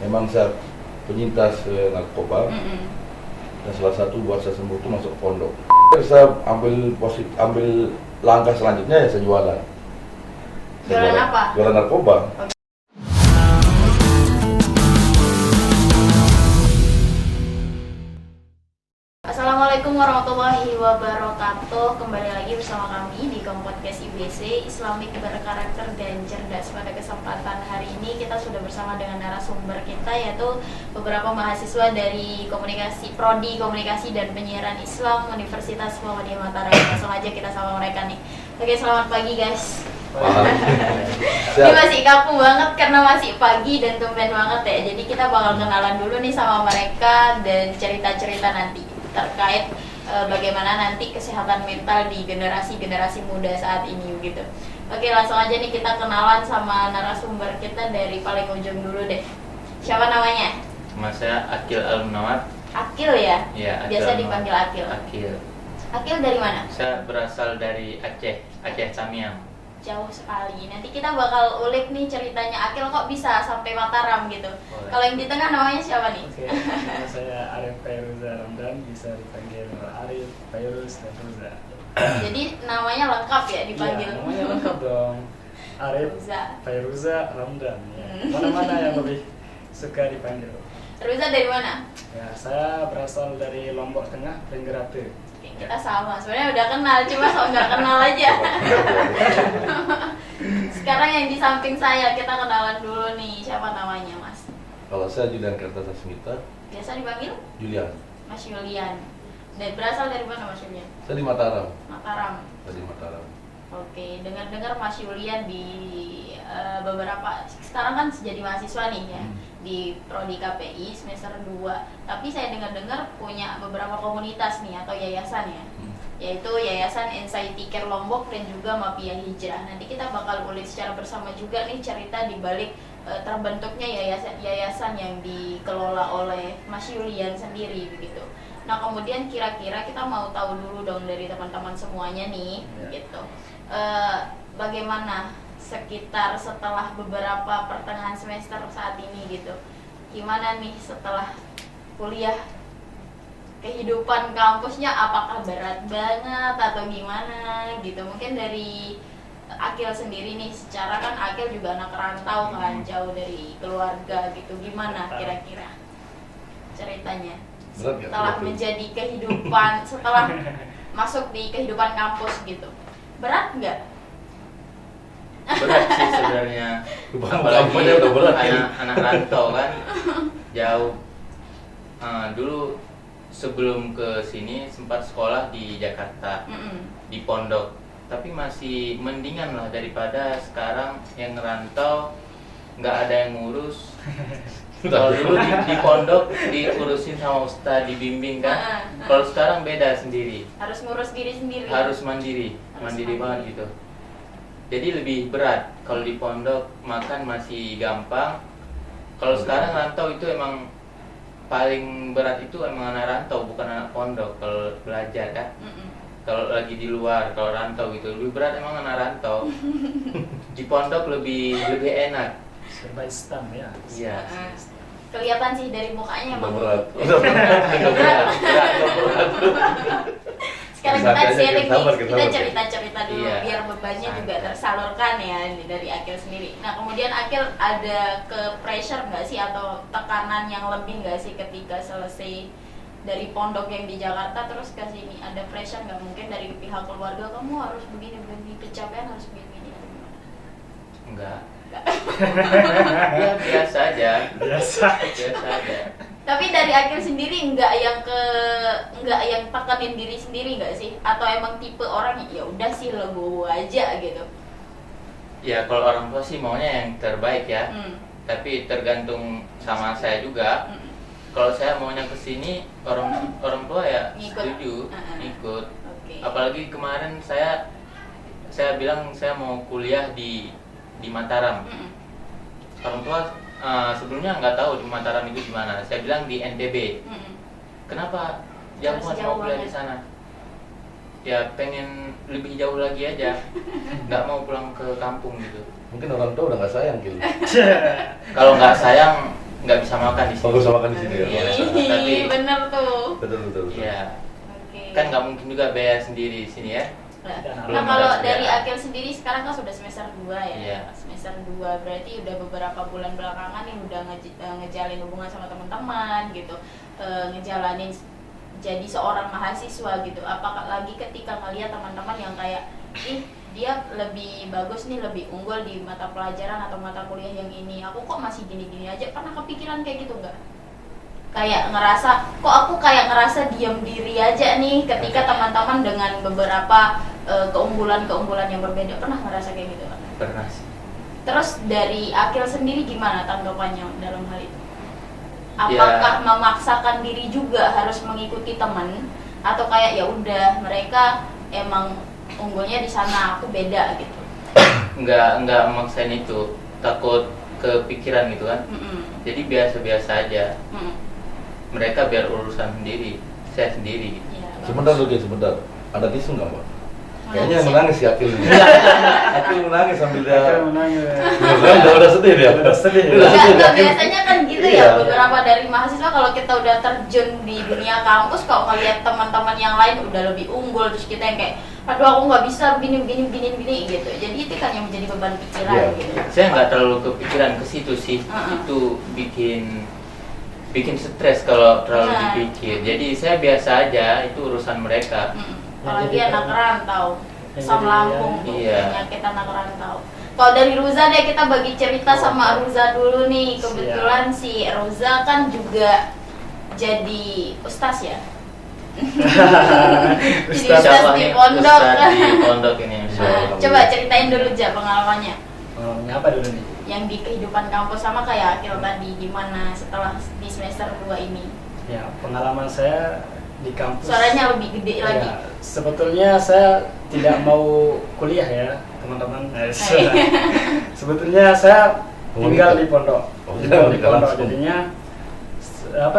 memang saya penyintas narkoba. Dan salah satu buat saya sembuh itu masuk pondok. Saya ambil langkah selanjutnya ya saya jualan. Jualan apa? Jualan narkoba. Assalamualaikum warahmatullahi wabarakatuh. Kembali lagi bersama kami di Podcast IBC Islamik Berkarakter dan Cerdas. Pada kesempatan hari ini kita sudah bersama dengan narasumber kita, yaitu beberapa mahasiswa dari Prodi Komunikasi dan Penyiaran Islam Universitas Muhammadiyah Mataram. Langsung aja kita sama mereka nih. Oke, selamat pagi guys. Ini masih kaku banget karena masih pagi dan tumben banget ya. Jadi kita bakal kenalan dulu nih sama mereka dan cerita-cerita nanti terkait bagaimana nanti kesehatan mental di generasi muda saat ini gitu. Oke, langsung aja nih kita kenalan sama narasumber kita dari paling ujung dulu deh. Siapa namanya? Nama saya Akil Al-Munawar. Akil ya? Iya, Akil Biasa Al-Munawar. dipanggil Akil. Akil. Akil dari mana? Saya berasal dari Aceh Tamiang. Jauh sekali. Nanti kita bakal ulik nih ceritanya Akil kok bisa sampai Mataram gitu. Boleh. Kalau yang di tengah namanya siapa nih? Oke, nama saya Arif Fairuza Ramdan, bisa dipanggil Arif, Fairuz, dan Ruza. Jadi namanya lengkap ya dipanggil. Iya, namanya lengkap dong. Arif Ruza. Fairuza Ramdan. Ya. Mana-mana yang lebih suka dipanggil. Ruza dari mana? Ya, saya berasal dari Lombok Tengah, Penggerate. Oke, kita sama. Sebenarnya udah kenal, cuma sok nggak kenal aja. Sekarang yang di samping saya kita kenalan dulu nih. Siapa namanya, Mas? Kalau saya Julian Kertasasmita, Biasa dipanggil Julian. Mas Yulian. Dan berasal dari mana Mas Yulian? Saya di Mataram. Mataram. Saya di Mataram. Oke, dengar-dengar Mas Yulian di beberapa sekarang kan jadi mahasiswa nih ya di Prodi KPI semester 2. Tapi saya dengar-dengar punya beberapa komunitas nih atau yayasan ya. Yaitu Yayasan Anxiety Care Lombok dan juga Mafia Hijrah. Nanti kita bakal ulik secara bersama juga nih cerita di balik terbentuknya yayasan yang dikelola oleh Mas Yulian sendiri begitu. Nah, kemudian kira-kira kita mau tahu dulu dong dari teman-teman semuanya nih, gitu. Bagaimana sekitar setelah beberapa pertengahan semester saat ini gitu? Gimana nih setelah kuliah? Kehidupan kampusnya apakah berat banget atau gimana gitu? Mungkin dari Akil sendiri nih, secara kan Akil juga anak rantau kan, jauh dari keluarga gitu. Gimana kira-kira ceritanya? Berat nggak? Setelah menjadi kehidupan, setelah masuk di kehidupan kampus gitu, berat nggak? Berat sih sebenarnya. Kampungnya udah berat, ya? anak rantau kan jauh. Dulu sebelum ke sini sempat sekolah di Jakarta, di pondok. Tapi masih mendingan lah daripada sekarang yang ngerantau nggak ada yang ngurus. Kalau dulu di pondok diurusin sama ustaz, dibimbing kan. Kalau sekarang beda sendiri. Harus ngurus diri sendiri. Harus mandiri banget gitu. Jadi lebih berat. Kalau di pondok makan masih gampang. Kalau sekarang rantau itu emang paling berat itu emang anak rantau, bukan anak pondok kalau belajar kan. Kalau lagi di luar, kalau rantau gitu lebih berat emang anak rantau. Di pondok lebih enak. Serba Islam ya. Iya. Kelihatan sih dari mukanya Udah emang berat. begitu. Berat. Sekarang Santai kita aja, sharing nih, sabar, kita sabar. cerita-cerita dulu Iya. biar bebannya juga Santai. tersalurkan ya dari Akil sendiri. Nah, kemudian Akil ada ke pressure nggak sih atau tekanan yang lebih nggak sih ketika selesai dari pondok yang di Jakarta terus ke sini? Ada pressure nggak mungkin dari pihak keluarga, kamu harus begini pencapaian harus begini? Enggak. Ya biasa aja. Biasa. Biasa aja. Tapi dari Akil sendiri nggak yang tekanin diri sendiri nggak sih? Atau emang tipe orang ya udah sih legowo aja gitu? Ya kalau orang tua sih maunya yang terbaik ya. Tapi tergantung sama saya juga. Kalau saya maunya kesini orang tua ya Ngikut. setuju, ikut. Oke. Apalagi kemarin saya bilang saya mau kuliah di Mataram. Orang tua sebelumnya nggak tahu di Mataram itu di mana. Saya bilang di NTB. Kenapa jauh Harus mau jauh kuliah banget. di sana? Ya pengen lebih jauh lagi aja. Nggak mau pulang ke kampung gitu. Mungkin orang tua udah nggak sayang gitu. Kalau nggak sayang nggak nggak bisa makan di sini. Fokus sama makan di sini ya. Iya. Ih, Tapi- bener tuh. Betul. Iya. Oke. Kan nggak mungkin juga bayar sendiri di sini ya. Nah, Belum kalau ada dari sediaan. Akil sendiri sekarang kan sudah semester 2 ya. Iya. Semester 2 berarti udah beberapa bulan belakangan nih udah ngejalin hubungan sama teman-teman gitu. Ngejalanin jadi seorang mahasiswa gitu. Apakah lagi ketika ngelihat teman-teman yang kayak dia lebih bagus nih, lebih unggul di mata pelajaran atau mata kuliah yang ini. Aku kok masih gini-gini aja. Pernah kepikiran kayak gitu nggak? Kayak ngerasa diam diri aja nih ketika teman-teman dengan beberapa keunggulan-keunggulan yang berbeda. Pernah ngerasa kayak gitu kan? Pernah sih. Terus dari Akil sendiri gimana tanggapannya dalam hal itu? Ya. Apakah memaksakan diri juga harus mengikuti teman atau kayak ya udah mereka emang unggulnya di sana, aku beda gitu? Nggak memaksain itu, takut kepikiran gitu kan. Jadi biasa-biasa aja. Mereka biar urusan sendiri, saya sendiri gitu. Ya, Sebentar dulu, sebentar. Ada tisu nggak, Mbak? Kayaknya Menangis ya? menangis si Akil ini. Akil menangis sambil dia. Akan menangis. Udah sedih dia. Udah sedih. Enggak, biasanya kan gitu Iya. ya, beberapa dari mahasiswa kalau kita udah terjun di dunia kampus, kalau ngeliat teman-teman yang lain udah lebih unggul, terus kita yang kayak aduh aku nggak bisa begini gitu, jadi itu kan yang menjadi beban pikiran Iya. gitu. Saya nggak terlalu kepikiran ke situ sih. Uh-uh. Itu bikin stres kalau terlalu Nah. dipikir. Jadi saya biasa aja, itu urusan mereka. Apalagi jadi anak kan- rantau, yang asam jadi lambung tuh, iya. penyakit anak rantau. Kalau dari Ruza deh, kita bagi cerita sama Ruza dulu nih. Kebetulan si Ruza kan juga jadi ustaz ya. Jadi Ustaz. ustaz Siapa di nih pondok. ustaz di pondok ini? Nah, coba ceritain dulu aja pengalamannya Ngomongnya apa dulu nih? yang di kehidupan kampus sama kayak Akil tadi, gimana setelah di semester 2 ini. Ya, pengalaman saya di kampus. Suaranya lebih gede Ya, lagi. sebetulnya saya tidak mau kuliah ya, teman-teman. Sebetulnya saya tinggal di pondok. Oh, Tinggal di tinggal pondok. langsung. Jadinya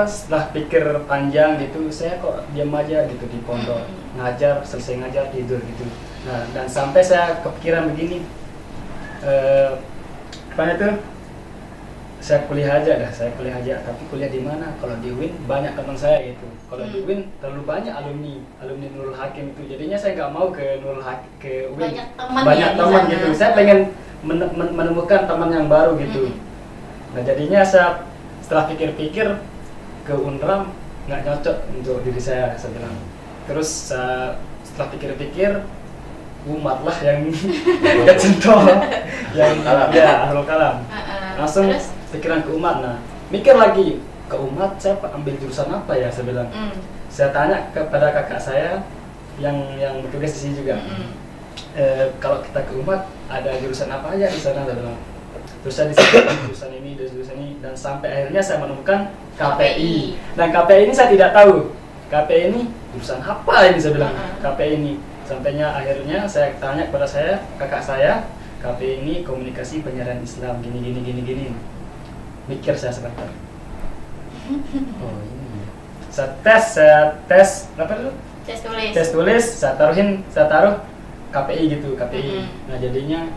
setelah pikir panjang gitu, saya kok diam aja gitu di pondok, ngajar, selesai ngajar tidur gitu. Nah, dan sampai saya kepikiran begini, apa itu? Saya kuliah aja, tapi kuliah di mana? Kalau di UIN banyak teman saya gitu. Kalau di UIN terlalu banyak alumni Nurul Hakim itu. Jadinya saya nggak mau ke Nurul Hakim, ke UIN. Banyak teman Banyak ya di teman sana. gitu. Saya pengen menemukan teman yang baru gitu. Nah, jadinya saya setelah pikir-pikir ke Unram nggak cocok untuk diri saya bilang. Terus setelah pikir-pikir umat lah yang kecentol, yang ya ahlul kalam. Langsung Terus? pikiran ke umat. Nah, mikir lagi ke umat, saya ambil jurusan apa ya? Saya bilang. Saya tanya kepada kakak saya yang bertugas di sini juga. Kalau kita ke umat ada jurusan apa aja di sana? Saya bilang. Terus saya disebut jurusan ini, dan sampai akhirnya saya menemukan KPI. Dan KPI ini saya tidak tahu. KPI ini jurusan apa ini? Saya bilang. KPI ini. Sampainya akhirnya saya tanya kepada kakak saya, KPI ini komunikasi penyiaran Islam gini. Mikir saya sebentar. Oh ini. Saya tes apa dulu? Tes tulis, saya taruh KPI gitu, KPI. Nah, jadinya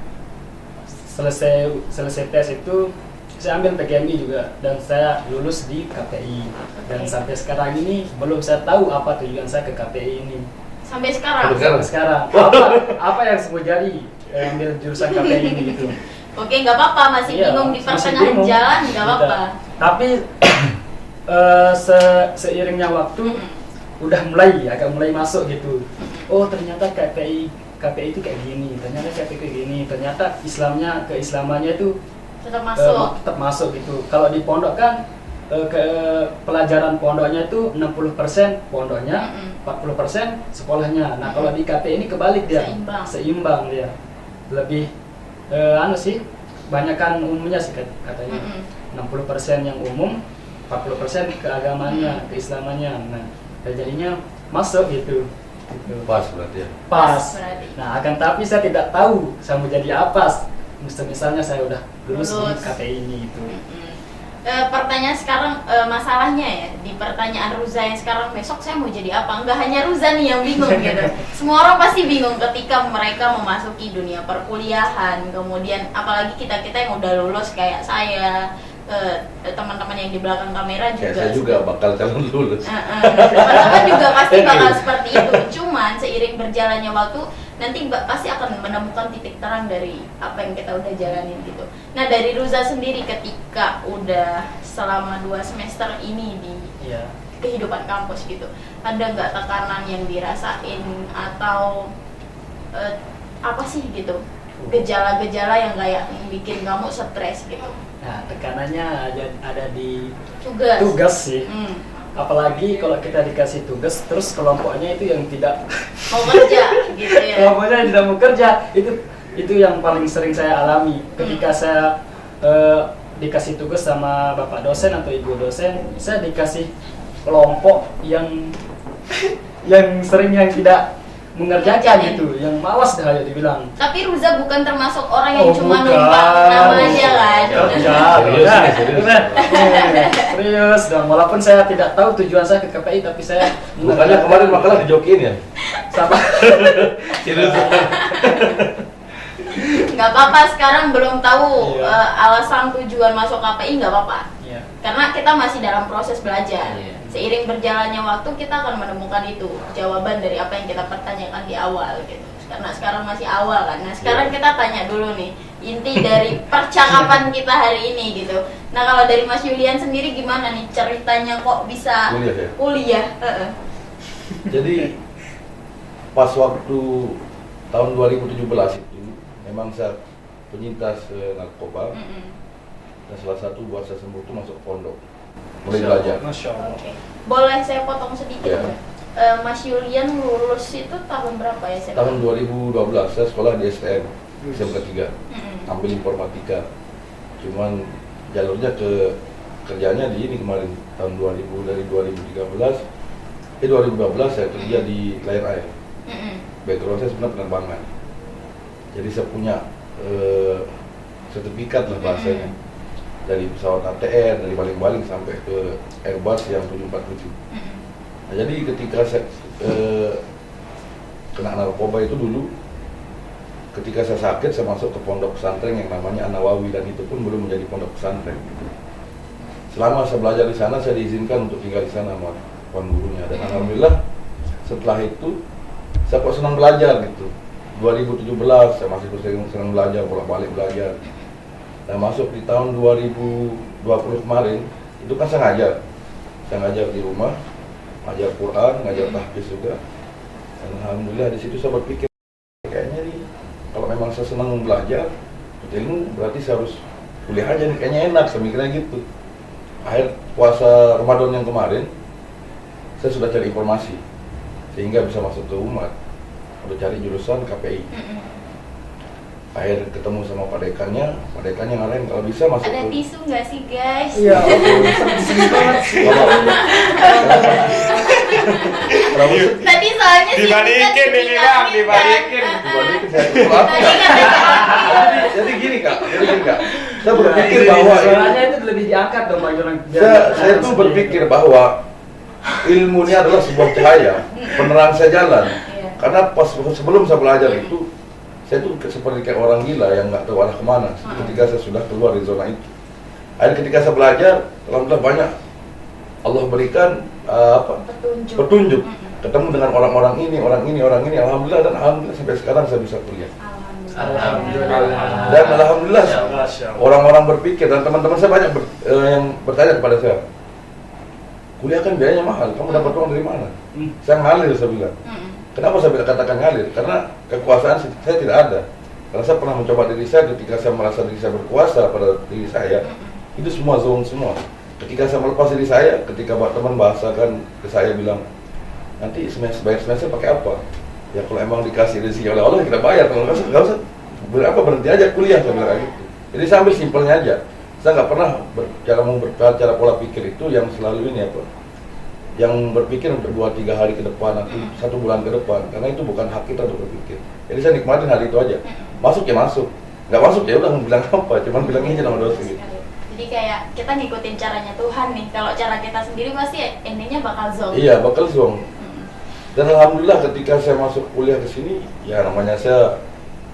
selesai tes itu saya ambil PGMI juga dan saya lulus di KPI. Dan sampai sekarang ini belum saya tahu apa tujuan saya ke KPI ini. Sampai sekarang. Sampai Sampai sekarang apa yang saya mau jadi ambil jurusan KPI ini gitu. Oke, nggak apa-apa, masih Iya, bingung di masih pertengahan bingung. jalan, nggak apa-apa. Tapi seiringnya waktu udah agak mulai masuk gitu. Oh, ternyata KPI itu kayak gini, ternyata KPI kayak gini, ternyata keislamannya itu Tetap masuk. tetap masuk gitu. Kalau di pondok kan ke pelajaran pondoknya itu 60% pondoknya, 40% sekolahnya. Nah, kalau di KPI ini kebalik dia. Seimbang dia. Lebih banyakan umumnya sih katanya. 60% yang umum, 40% keagamannya, keislamannya. Nah, jadinya masuk gitu. Pas berarti ya. Pas. Berarti. Nah, akan tapi saya tidak tahu saya mau jadi apa. Misalnya saya udah lulus di KPI ini gitu. Pertanyaan sekarang, masalahnya ya di pertanyaan Ruza yang sekarang, besok saya mau jadi apa? Enggak hanya Ruza nih yang bingung gitu. Semua orang pasti bingung ketika mereka memasuki dunia perkuliahan. Kemudian apalagi kita yang udah lulus kayak saya, teman-teman yang di belakang kamera juga. Kayak saya juga bakal calon lulus. Teman-teman juga pasti bakal seperti itu. Cuman seiring berjalannya waktu nanti pasti akan menemukan titik terang dari apa yang kita udah jalanin gitu. Nah dari Ruza sendiri ketika udah selama 2 semester ini di kehidupan kampus gitu, ada nggak tekanan yang dirasain atau apa sih gitu, gejala-gejala yang kayak bikin kamu stres gitu? Nah, tekanannya ada di tugas sih. Apalagi kalau kita dikasih tugas, terus kelompoknya itu yang tidak mau kerja gitu ya. Kelompoknya yang tidak mau kerja, itu yang paling sering saya alami. Ketika saya dikasih tugas sama bapak dosen atau ibu dosen, saya dikasih kelompok yang yang tidak mengerjakan gitu, yang malas dah ya dibilang. Tapi Ruza bukan termasuk orang yang cuma bukan. numpang nama aja kan? Serius dong. Walaupun saya tidak tahu tujuan saya ke KPI, tapi saya Bukannya kemarin makalah dijokiin ya? sama. Serius. Nggak apa-apa, sekarang belum tahu Iya. alasan tujuan masuk KPI, nggak apa-apa. Iya. Karena kita masih dalam proses belajar. Iya. Seiring berjalannya waktu kita akan menemukan itu jawaban dari apa yang kita pertanyakan di awal gitu. Karena sekarang masih awal kan. Nah sekarang kita tanya dulu nih inti dari percakapan kita hari ini gitu. Nah kalau dari Mas Yulian sendiri gimana nih ceritanya kok bisa Kuliah ya? kuliah? Jadi pas waktu tahun 2017 itu memang saya penyintas narkoba. Dan salah satu buat saya sembuh itu masuk pondok, mulai belajar. Masya Allah. Oke. Boleh saya potong sedikit Ya. nggak? Mas Yulian lulus itu tahun berapa ya? Tahun 2012 saya sekolah di STM SMK 3, Mm-mm. ambil informatika. Cuman jalurnya ke kerjanya di ini kemarin tahun 2000 dari 2013 2012 saya kerja di Lion Air. Mm-mm. Background saya sebenarnya penerbangan. Jadi saya punya sertifikat lah bahasanya. Dari pesawat ATR, dari baling-baling sampai ke Airbus yang 747. Mm-mm. Nah, jadi ketika saya kena narkoba itu dulu, ketika saya sakit saya masuk ke pondok pesantren yang namanya An-Nawawi, dan itu pun belum menjadi pondok pesantren. Selama saya belajar di sana saya diizinkan untuk tinggal di sana sama tuan gurunya, dan alhamdulillah setelah itu saya kok senang belajar gitu. 2017 saya masih senang belajar, bolak-balik belajar. Dan masuk di tahun 2020 kemarin, itu kan saya ngajar di rumah, ngajar Quran, ngajar tahfiz juga. Dan alhamdulillah di situ saya berpikir kayaknya nih kalau memang saya senang belajar ilmu, berarti saya harus kuliah aja nih, kayaknya enak, saya mikirnya gitu. Akhir puasa Ramadan yang kemarin saya sudah cari informasi sehingga bisa masuk ke umat, udah cari jurusan KPI. Akhir ketemu sama Pak Dekannya ngarahin kalau bisa masuk Ada ke tisu nggak sih guys? Iya, sedih banget sih. Tadi soalnya sih Dibalikin ini Bang, dibalikin. Dibalikin saya keluar. Jadi gini kak, saya berpikir Iya, bahwa suaranya itu lebih diangkat dong Bang Jolang. saya tuh berpikir bahwa ilmu ini adalah sebuah cahaya penerang saya jalan. Iya. Karena pas sebelum saya belajar itu, saya tuh seperti kayak orang gila yang nggak tahu arah kemana. Ketika saya sudah keluar dari zona itu, akhirnya ketika saya belajar, alhamdulillah banyak Allah berikan petunjuk. Ketemu dengan orang ini, alhamdulillah, dan alhamdulillah sampai sekarang saya bisa kuliah. Alhamdulillah. Dan alhamdulillah Masya Allah. orang-orang berpikir, dan teman-teman saya banyak yang bertanya kepada saya, kuliah kan biayanya mahal, kamu dapat uang dari mana? Saya ngalir, saya bilang. Kenapa saya katakan ngalir? Karena kekuasaan saya tidak ada. Karena saya pernah mencoba diri saya ketika saya merasa diri saya berkuasa pada diri saya, itu semua zone semua. Ketika saya melepas diri saya, ketika teman bahasakan ke saya bilang, nanti bayar semester pakai apa? Ya kalau emang dikasih rezeki oleh Allah kita bayar, kalau nggak usah berhenti aja kuliah, saya bilang gitu. Jadi saya ambil simpelnya aja. Saya nggak pernah cara pola pikir itu yang selalu ini apa? Yang berpikir untuk 2-3 hari ke depan atau 1 bulan ke depan, karena itu bukan hak kita untuk berpikir. Jadi saya nikmatin hari itu aja. Masuk ya masuk, nggak masuk ya udah bilang apa, cuman bilang aja nama dosen gitu. Jadi kayak kita ngikutin caranya Tuhan nih. Kalau cara kita sendiri pasti endingnya bakal zonk. Iya, bakal zong. Dan alhamdulillah ketika saya masuk kuliah ke sini, ya namanya saya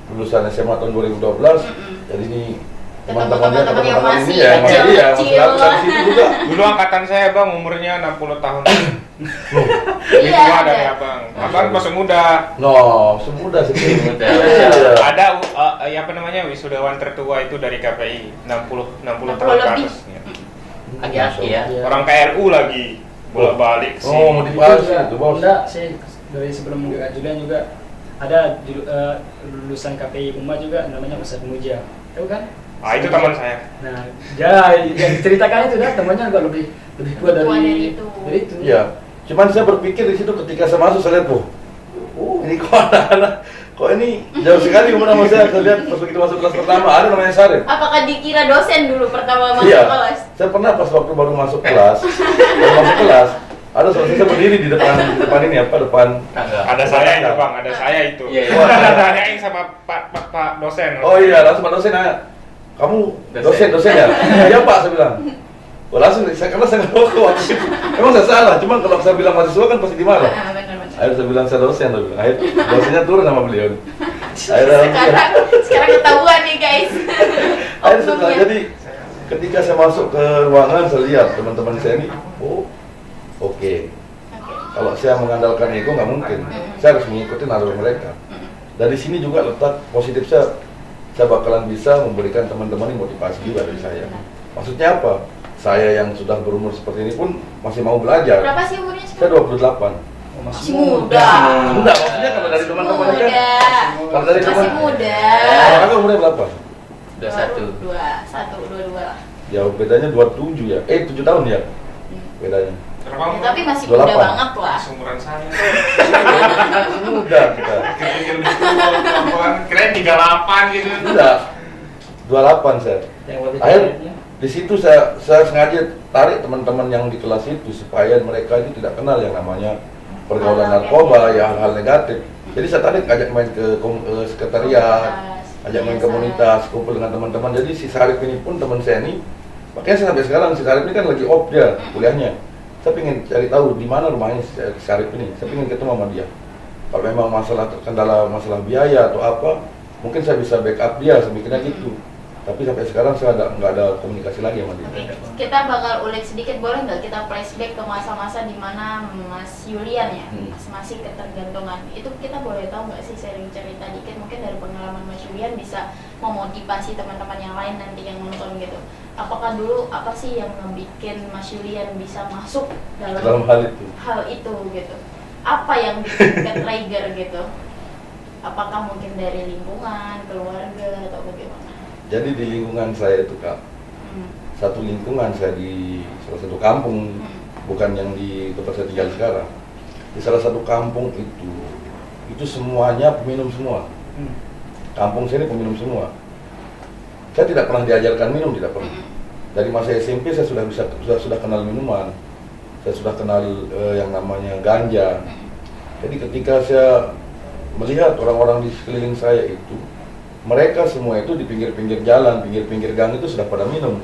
lulusan SMA tahun 2012, jadi ini teman-temannya teman-teman yang teman-teman masih ini ya masih iya masih kecil-kecil. aku dari situ juga. Dulu angkatan saya bang umurnya 60 tahun. Lebih Iya, tua ada. dari abang. Abang masih muda. No, semudah sih. Muda. Iya. Ada apa namanya wisudawan tertua itu dari KPI 60 tahun ke lebih. atas. Ya. Aki-aki ya. Iya. Orang KRU lagi bolak-balik sih. Oh, mau Itu dibahas juga, itu, Bos. enggak sih, dari sebelum Kak Julian juga ada lulusan KPI Uma juga namanya Ustadz Muja, tahu kan? Ah itu teman saya. Nah, ya yang diceritakan itu dah temannya juga lebih tua Tua dari itu. dari itu. Iya. Cuman saya berpikir di situ ketika saya masuk saya lihat, ini kok anak-anak kok ini jauh sekali umur sama saya lihat pas begitu masuk kelas pertama ada namanya Sarip. Apakah dikira dosen dulu pertama masuk Iya. kelas? Saya pernah pas waktu baru masuk kelas, ada saya berdiri di depan ini apa depan. Tangga. Ada saya itu bang, ada saya itu. Iya, iya. Ada tanyain sama Pak dosen. Oh iya, langsung Pak dosen nanya, kamu dosen ya? Iya Pak, saya bilang. Oh, langsung karena saya nggak tahu waktu itu. Emang saya salah, cuma kalau saya bilang mahasiswa kan pasti dimarah. Benar-benar. Akhirnya saya bilang saya dosen, saya bilang. Akhirnya dosennya turun sama beliau. Akhirnya Sekarang ketahuan nih guys. Akhirnya setelah, Oknumnya. jadi ketika saya masuk ke ruangan saya lihat teman-teman saya ini, oke. Oke. Kalau saya mengandalkan ego nggak mungkin. Saya harus mengikuti naluri mereka. Dari sini juga letak positif saya bakalan bisa memberikan teman-teman ini motivasi juga dari saya. Maksudnya apa? Saya yang sudah berumur seperti ini pun masih mau belajar. Berapa sih umurnya Saya sekarang? 28. Oh, Masih muda. Enggak, maksudnya kalau dari teman-teman kan. Kalau dari Masih teman. muda. Kakak umurnya berapa? Udah satu. Dua. Ya bedanya 27 ya. 7 tahun ya bedanya. Berapa? Ya, tapi masih muda 28. banget lah. Seumuran saya. Masih muda kita. Pikir lebih tua, perempuan. Kirain 38 gitu. Enggak. 28 saya. Yang lebih Akhir kecilnya. di situ saya sengaja tarik teman-teman yang di kelas itu supaya mereka ini tidak kenal yang namanya pergaulan Hal-hal narkoba, yang- ya hal-hal negatif. Jadi saya tarik ajak main ke sekretariat, ajak main komunitas, kumpul dengan teman-teman. Jadi si Sarip ini pun teman saya ini, makanya saya sampai sekarang si Sarip ini kan lagi off dia kuliahnya. Saya ingin cari tahu di mana rumahnya si Sarip ini. Saya ingin ketemu sama dia. Kalau memang masalah terkendala masalah biaya atau apa, mungkin saya bisa backup dia, saya mikirnya gitu. Tapi sampai sekarang saya nggak ada komunikasi lagi sama dia. Oke, kita bakal ulik sedikit, boleh nggak kita flashback ke masa-masa di mana Mas Yulian ya, masih ketergantungan. Itu kita boleh tahu nggak sih, sharing cerita dikit mungkin dari pengalaman Mas Yulian bisa memotivasi teman-teman yang lain nanti yang nonton gitu. Apakah dulu apa sih yang ngebikin Mas Yulian bisa masuk Dalam hal itu. hal itu gitu? Apa yang bikin ke-trigger gitu? Apakah mungkin dari lingkungan, keluarga atau bagaimana? Jadi di lingkungan saya itu Kak, satu lingkungan saya di salah satu kampung, bukan yang di tempat saya tinggal sekarang. Di salah satu kampung itu semuanya peminum semua. Kampung saya ini peminum semua. Saya tidak pernah diajarkan minum, tidak pernah. Dari masa SMP saya sudah kenal minuman. Saya sudah kenal yang namanya ganja. Jadi ketika saya melihat orang-orang di sekeliling saya itu, mereka semua itu di pinggir-pinggir jalan, pinggir-pinggir gang itu sudah pada minum.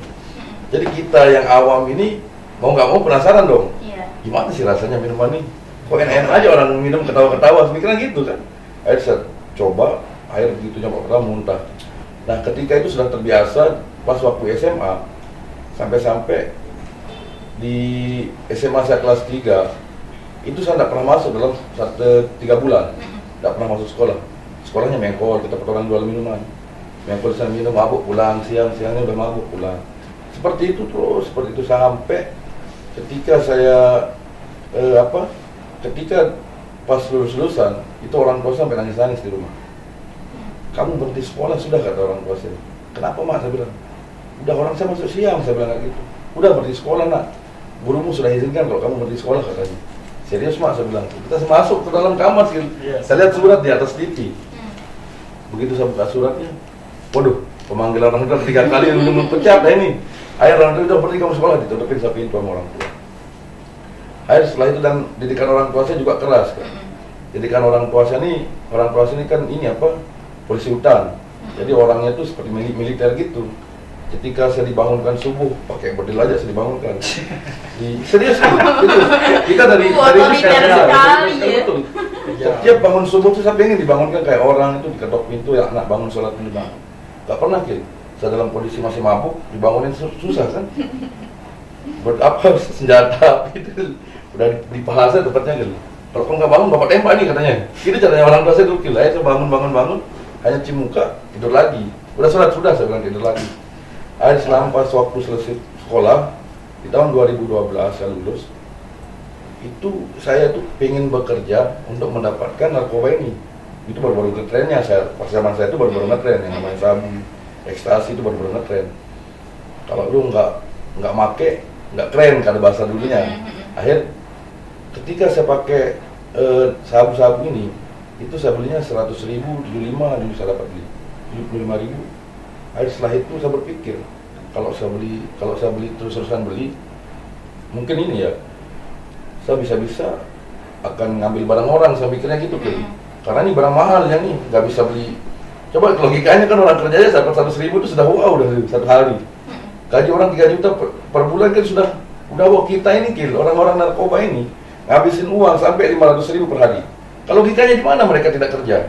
Jadi kita yang awam ini mau nggak mau penasaran dong. Iya. Gimana sih rasanya minuman ini? Kok enak-enak aja orang minum ketawa-ketawa, mikirnya gitu kan. Akhirnya saya coba, air begitu nyoba pertama muntah. Nah ketika itu sudah terbiasa, pas waktu SMA, sampai-sampai di SMA saya kelas 3, itu saya tidak pernah masuk dalam 3 bulan. Tidak pernah masuk sekolah. Sekolahnya mengkol, kita orang jual minuman. Mengkol saya minum, mabuk pulang, siangnya udah mabuk pulang. Seperti itu terus, seperti itu sampai ketika saya ketika pas lulusan itu orang tua sampai nangis-nangis di rumah. Kamu berhenti sekolah sudah, kata orang tua saya. Kenapa mak? Saya bilang, udah orang saya masuk siang, saya bilang kayak gitu. Udah berhenti sekolah nak, gurumu sudah izinkan kalau kamu berhenti sekolah, katanya. Serius mak, saya bilang. Kita masuk ke dalam kamar sih. Yes. Saya lihat surat di atas TV. Begitu saya buka suratnya, waduh, pemanggilan orang tua 3 kali belum pecat ini. Akhirnya orang tua udah berhenti kamu sekolah, ditutupin saya pintu sama orang tua. Akhirnya setelah itu dan didikan orang tua saya juga keras kan. Didikan orang tua saya ini kan ini apa, polisi hutan. Jadi orangnya tuh seperti militer gitu. Ketika saya dibangunkan subuh, pakai bedil aja saya dibangunkan. Serius nih, gitu. Kita dari Otoriter sekali ya. betul. Setiap bangun subuh tuh saya pengen dibangunkan kayak orang itu, diketok pintu ya anak bangun sholat dulu. Gak pernah gitu. saya dalam kondisi masih mabuk, dibangunin susah kan? Buat apa senjata api itu udah di paha saya tepatnya gitu. Kalau kau nggak bangun, bapak tembak nih katanya. Itu caranya orang tua saya dulu, saya bangun, hanya cium muka, tidur lagi. Udah sholat sudah, saya bilang tidur lagi. Akhirnya selama pas waktu selesai sekolah di tahun 2012 saya lulus, itu saya tuh pengen bekerja untuk mendapatkan narkoba ini. Itu baru-baru ngetrennya, pas zaman saya itu baru-baru ngetren yang namanya sabu, ekstasi itu baru-baru ngetren. Kalau lu nggak make, nggak keren kata bahasa dulunya. Akhir ketika saya pakai sabu-sabu ini, itu saya belinya 100.000, 75 dulu saya dapat beli, 75.000. Akhir setelah itu saya berpikir kalau saya beli terus-terusan beli, mungkin ini ya saya bisa akan ngambil barang orang, saya pikirnya gitu kan. Karena ini barang mahal yang nih, nggak bisa beli. Coba logikanya kan orang kerjanya dapat 100.000 itu sudah wow udah satu hari. Gaji orang 3 juta per bulan kan sudah wow. Kita ini orang-orang narkoba ini ngabisin uang sampai 500.000 per hari. Kalau logikanya di mana mereka tidak kerja?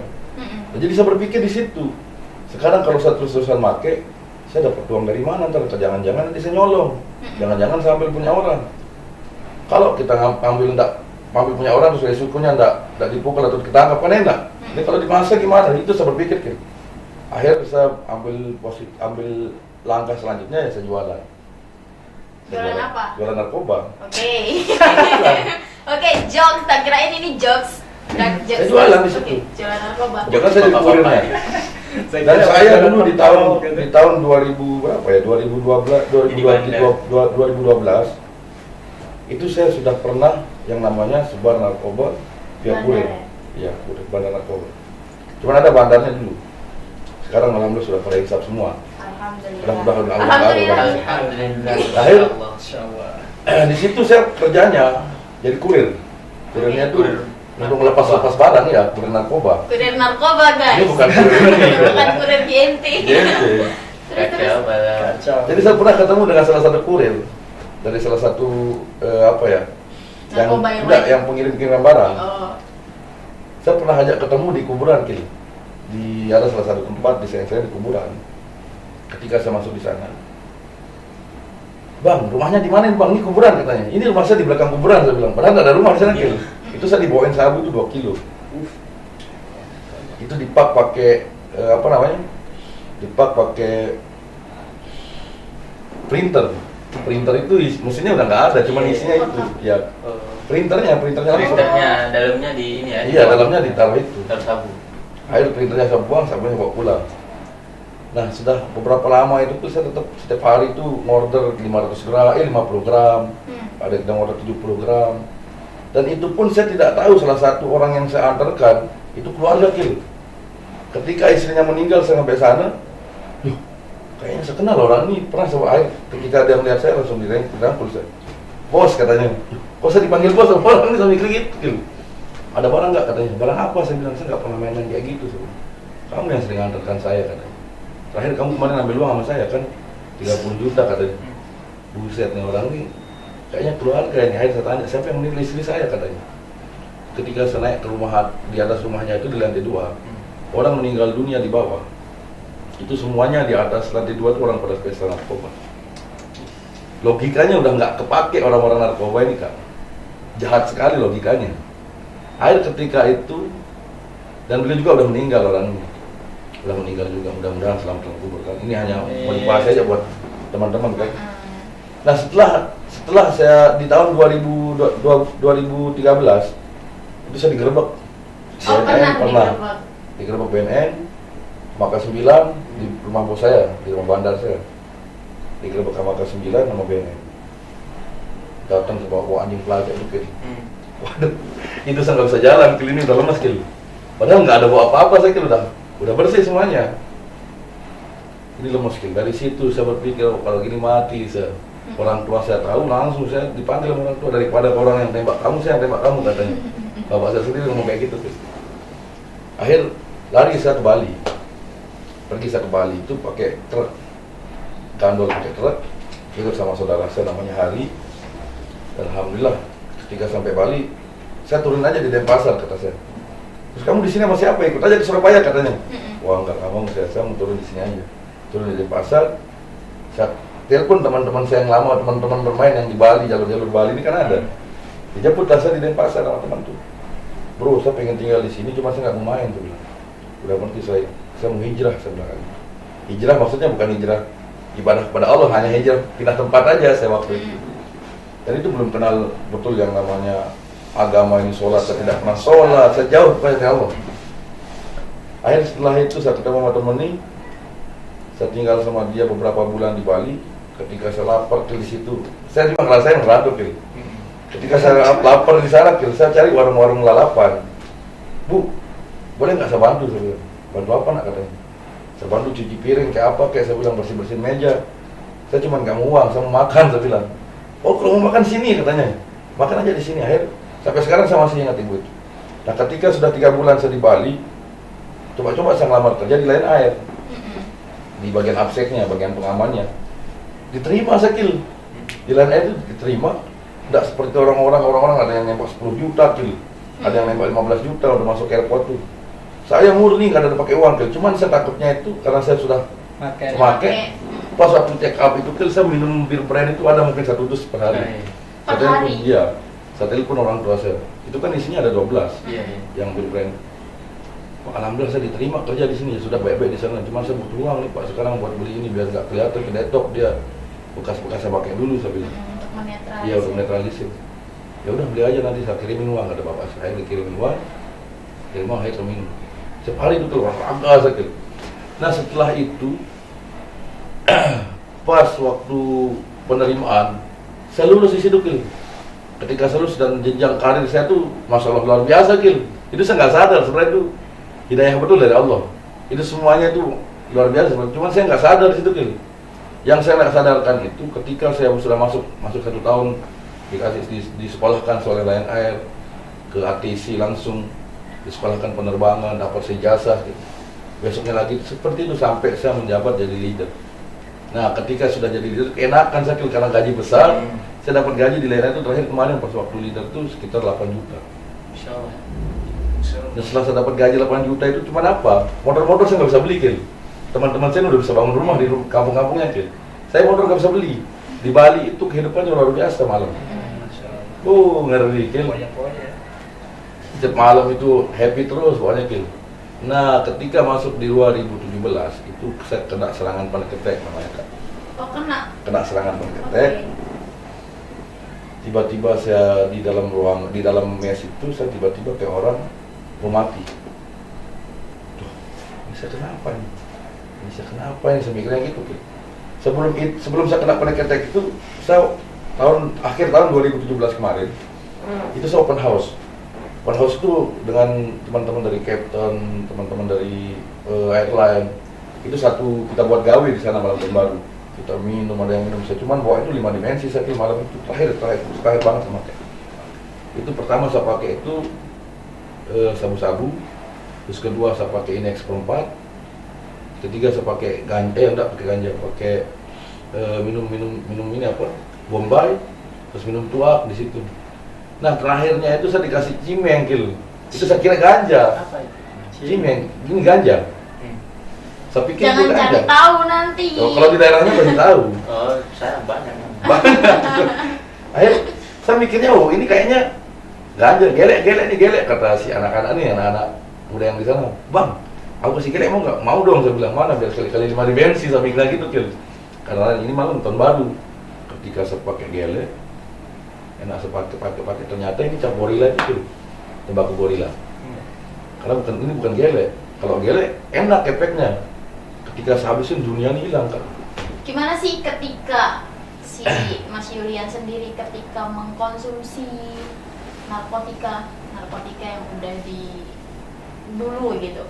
Jadi saya berpikir di situ. Sekarang kalau saya terus-terusan make, saya dapat uang dari mana? Ntar jangan-jangan nanti saya nyolong. Jangan-jangan saya ambil punya orang. Kalau kita ambil punya orang terus resikonya enggak dipukul atau ditangkap kan enak. Ini kalau di masa gimana? Itu saya berpikir kan. Akhirnya saya ambil langkah selanjutnya ya saya jualan. Jualan apa? Jualan narkoba. Oke. Oke, jokes. Tak kirain ini jokes. Saya jualan di situ. Jualan narkoba. Jangan saya di kurirnya. Dan saya dulu di tahun 2000 berapa ya? 2012 itu saya sudah pernah yang namanya sebar narkoba via kurir. Iya, kurir bandar narkoba. Cuman ada bandarnya dulu. Sekarang alhamdulillah sudah pada insaf semua. Alhamdulillah. Akhir di situ saya kerjanya jadi kurir. Kurirnya tuh untuk melepas barang ya, kurir narkoba. Kurir narkoba guys. Ini bukan kurir ini. Bukan kurir GNT. Kacau. Jadi saya pernah ketemu dengan salah satu kurir dari salah satu yang pengirim-kiriman barang. Oh. Saya pernah ajak ketemu di kuburan ada salah satu tempat di saya di kuburan. Ketika saya masuk di sana, Bang, rumahnya di mana Bang? Ini kuburan katanya. Ini rumah saya di belakang kuburan, saya bilang. Padahal nggak ada rumah di sana Itu saya dibawain sabu itu 2 kilo. Itu dipak pakai dipak pakai printer. Printer itu mesinnya udah nggak ada, cuma isinya itu ya printernya dalamnya di ini ya. Iya, dalamnya ditaruh itu. Taruh sabu. Akhir printernya saya buang, sabunya bawa pulang. Nah, sudah beberapa lama itu tuh saya tetap setiap hari itu ngorder 50 gram, ada yang ngorder 70 gram. Dan itu pun saya tidak tahu salah satu orang yang saya antarkan itu keluarga Ketika istrinya meninggal saya sampai sana, kayaknya saya kenal orang ini, pernah saya ketika dia melihat saya langsung dirangkul saya. Bos katanya, kok saya dipanggil bos sama orang ini sampai gitu. Ada barang nggak katanya, barang apa? Saya bilang saya nggak pernah main kayak gitu. Kamu yang sering antarkan saya katanya. Terakhir kamu kemarin ambil uang sama saya kan 30 juta katanya. Buset nih orang ini kayaknya keluarga ini. Akhirnya saya tanya siapa yang menilai istri saya katanya. Ketika saya naik ke rumah, di atas rumahnya itu di lantai 2, orang meninggal dunia di bawah. Itu semuanya di atas lantai 2 itu orang pada spesial narkoba. Logikanya udah nggak kepake orang-orang narkoba ini Kak. Jahat sekali logikanya. Akhir ketika itu, dan beliau juga udah meninggal orang ini. Udah meninggal juga, mudah-mudahan selamat dalam kubur kan. Ini hanya motivasi aja buat teman-teman kan. Nah setelah saya di tahun 2013 itu saya digerebek. Pernah digerebek BNN, Maka 9 di rumah bos saya, di rumah bandar saya. Digerebek sama Maka 9 sama BNN. Datang ke bawah anjing pelajar itu Waduh, itu saya nggak bisa jalan, ini udah lemas Padahal nggak ada bawa apa-apa, saya udah bersih semuanya. Ini lemas Dari situ saya berpikir kalau gini mati orang tua saya tahu langsung saya dipanggil sama orang tua, daripada orang yang tembak kamu, saya yang tembak kamu katanya. Bapak saya sendiri ngomong kayak gitu Akhir lari saya ke Bali. Pergi saya ke Bali itu pakai truk, gandol pakai truk, ikut sama saudara saya namanya Hari. Alhamdulillah ketika sampai Bali, saya turun aja di Denpasar kata saya. Terus kamu di sini sama siapa? Ikut aja ke Surabaya katanya. Wah nggak mau, saya mau turun di sini aja. Turun di Denpasar, saya telepon teman-teman saya yang lama, teman-teman bermain yang di Bali, jalur-jalur Bali ini kan ada. Dijemput saya di Denpasar sama teman tuh. Bro, saya pengen tinggal di sini, cuma saya nggak mau main, saya bilang. Udah berarti saya mau hijrah, saya bilang. Hijrah maksudnya bukan hijrah ibadah kepada Allah, hanya hijrah pindah tempat aja saya waktu itu. Dan itu belum kenal betul yang namanya agama ini, sholat, saya tidak pernah sholat, saya jauh kepada Allah. Akhirnya setelah itu saya ketemu sama temen ini, saya tinggal sama dia beberapa bulan di Bali. Ketika saya lapar di situ, saya juga ngerasain ngerantuk. Ketika saya lapar di sana, saya cari warung-warung lalapan. Bu, boleh nggak saya bantu? Saya bilang, bantu apa nak katanya? Saya bantu cuci piring kayak apa, kayak saya bilang bersih-bersihin meja. Saya cuma nggak mau uang, saya mau makan, saya bilang. Oh kalau mau makan sini katanya, makan aja di sini. Akhir sampai sekarang saya masih ingat ibu itu. Nah ketika sudah 3 bulan saya di Bali, coba-coba saya ngelamar kerja di Lion Air, di bagian abseknya, bagian pengamannya. Diterima saya kil. Di Lion Air itu diterima. Tidak seperti orang-orang ada yang nembak 10 juta kil, ada yang nembak 15 juta untuk masuk airport tuh. Saya murni nggak ada pakai uang kil. Cuman saya takutnya itu karena saya sudah pakai. Pas waktu check up itu kil, saya minum bir brand itu ada mungkin 1 dus per hari. Per hari? Iya. Saya telepon orang tua saya. Itu kan isinya ada 12 yang bir brand. Alhamdulillah saya diterima kerja di sini, sudah baik-baik di sana. Cuma saya butuh uang nih Pak sekarang buat beli ini biar nggak kelihatan ke detok dia bekas-bekas saya pakai dulu saya bilang. Untuk menetralisir. Iya untuk netralisir. Ya udah beli aja nanti saya kirimin uang, ada bapak saya dikirimin uang, kirim uang saya minum. Setiap hari itu keluar agak sakit. Nah setelah itu pas waktu penerimaan saya lulus di situ kil. Ketika saya lulus dan jenjang karir saya tuh masalah luar biasa kil. Itu saya nggak sadar sebenarnya itu hidayah betul dari Allah. Itu semuanya itu luar biasa. Cuma saya nggak sadar di situ kil. Yang saya nggak sadarkan itu ketika saya sudah masuk 1 tahun dikasih disekolahkan oleh Lion Air ke ATC langsung disekolahkan penerbangan, dapat ijazah gitu. Besoknya lagi seperti itu sampai saya menjabat jadi leader. Nah ketika sudah jadi leader enakan saya kil karena gaji besar. Saya dapat gaji di Lion Air itu terakhir kemarin pas waktu leader itu sekitar 8 juta. Dan setelah saya dapat gaji 8 juta itu cuma apa? Motor-motor saya nggak bisa beli kil. Teman-teman saya udah bisa bangun rumah di kampung-kampungnya kil. Saya motor nggak bisa beli. Di Bali itu kehidupannya luar biasa malam. Ngeri kil. Setiap malam itu happy terus pokoknya kil. Nah ketika masuk di 2017 itu saya kena serangan panic attack namanya kak. Oh kena Serangan panic attack. Tiba-tiba saya di dalam mes itu saya tiba-tiba kayak orang mau mati. Tuh, ini saya kenapa nih? Saya mikirnya gitu kil. Sebelum saya kena panic attack itu saya akhir tahun 2017 kemarin itu saya open house. Open house itu dengan teman-teman dari Captain, teman-teman dari airline. Itu kita buat gawe di sana malam tahun baru. Kita minum, ada yang minum. Saya cuman bawa itu 5 dimensi saya kira malam itu terakhir banget sama kayak. Itu pertama saya pakai itu sabu-sabu. Terus kedua saya pakai Inex Pro 4. Ketiga saya pakai ganja, pakai minum ini apa? Bombay. Terus minum tuak di situ. Nah terakhirnya itu saya dikasih cimeng kil. Itu saya kira ganja. Apa itu? Cimeng, ini ganja. Saya pikir jangan itu cari ganja. tahu nanti. Kalau di daerahnya pasti tahu. Oh, saya banyak. Akhirnya saya mikirnya ini kayaknya ganja, gelek kata si anak-anak nih, anak-anak muda yang di sana. Bang, aku kasih gelek mau nggak? Mau dong, saya bilang mana biar sekali-kali 5 dimensi saya bilang gitu kil. Karena ini malam tahun baru. Ketika saya pakai gelek, enak saya pakai ternyata ini cap gorila itu, tembakau gorila. Karena ini bukan gelek. Kalau gelek enak efeknya. Ketika saya habisin dunia ini hilang kan. Gimana sih ketika si Mas Yulian sendiri ketika mengkonsumsi narkotika yang udah dulu gitu,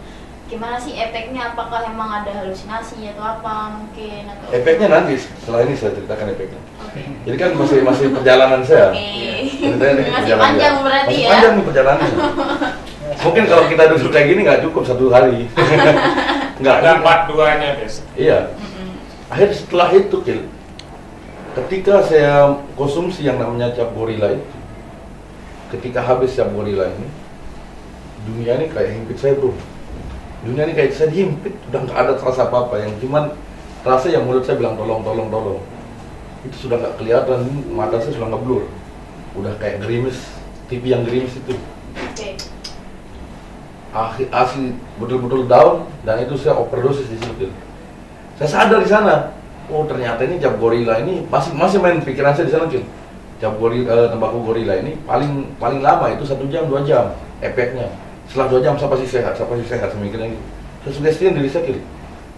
gimana sih efeknya? Apakah emang ada halusinasi atau apa mungkin atau Efeknya nanti setelah ini saya ceritakan efeknya. Oke. Jadi kan masih perjalanan saya. Ceritanya nih Masih perjalanan panjang saya. berarti Masih ya. panjang nih perjalanannya. Mungkin kalau kita duduk kayak gini nggak cukup 1 hari. Nggak. Ada part 2-nya besok. Iya. Akhir setelah itu kil, ketika saya konsumsi yang namanya cap gorila itu, ketika habis cap gorila ini, dunia ini kayak himpit saya bro. Dunia ini kayak saya dihimpit, udah nggak ada terasa apa-apa. Yang cuman rasa yang mulut saya bilang tolong. Itu sudah nggak kelihatan, mata saya sudah ngeblur, udah kayak gerimis, TV yang gerimis itu. Oke. Asli betul-betul down, dan itu saya overdosis di situ. Saya sadar di sana, oh ternyata ini cap gorila ini masih main pikiran saya di sana Cil. Cap gorila, tembakau gorila ini paling lama itu 1 jam 2 jam efeknya. Setelah 2 jam saya pasti sehat, saya mikirnya gitu. Saya suggestiin diri saya Cil.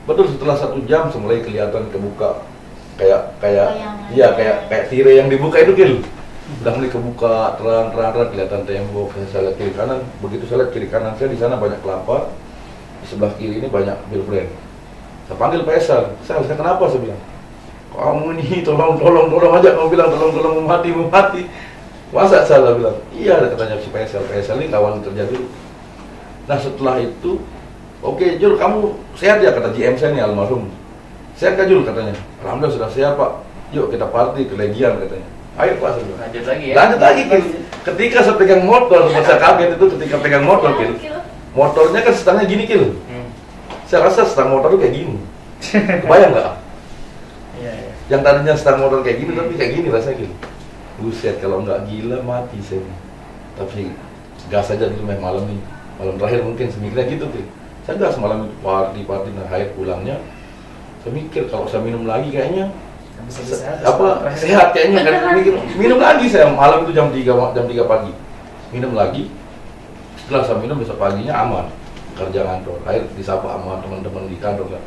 Betul, setelah 1 jam mulai kelihatan kebuka kayak kayak tirai yang dibuka itu Cil. Udah mulai kebuka terang kelihatan tembok. Saya lihat kiri kanan, begitu saya lihat kiri kanan saya di sana banyak kelapa, di sebelah kiri ini banyak bilbrand. Saya panggil PSL, saya kenapa? Saya bilang, kamu ini tolong aja, kamu bilang tolong mau mati. Masa saya bilang, iya katanya si PSL ini kawan kerja dulu. Nah setelah itu, oke Jul kamu sehat ya, kata GM saya nih almarhum. Sehat kan Jul katanya, alhamdulillah sudah sehat Pak, yuk kita party ke Legian katanya. Ayo Pak, saya bilang. Lanjut lagi Kil. Ketika saya pegang motor, saya kaget itu ketika pegang motor Kil. Motornya kan stangnya gini Kil. Saya rasa stang motor itu kayak gini. Kebayang nggak? Iya. Yang tadinya stang motor kayak gini tapi kayak gini rasanya Kil. Buset, kalau nggak gila mati saya. Tapi gas aja dulu malam nih. Malam terakhir mungkin semikirnya gitu Kil. Saya gas malam itu party nah akhir pulangnya. Saya mikir kalau saya minum lagi kayaknya sehat kayaknya kan, minum lagi saya malam itu jam 3 pagi minum lagi. Setelah saya minum besok paginya aman, kerja kantor. Akhir disapa sama teman-teman di kantor kan,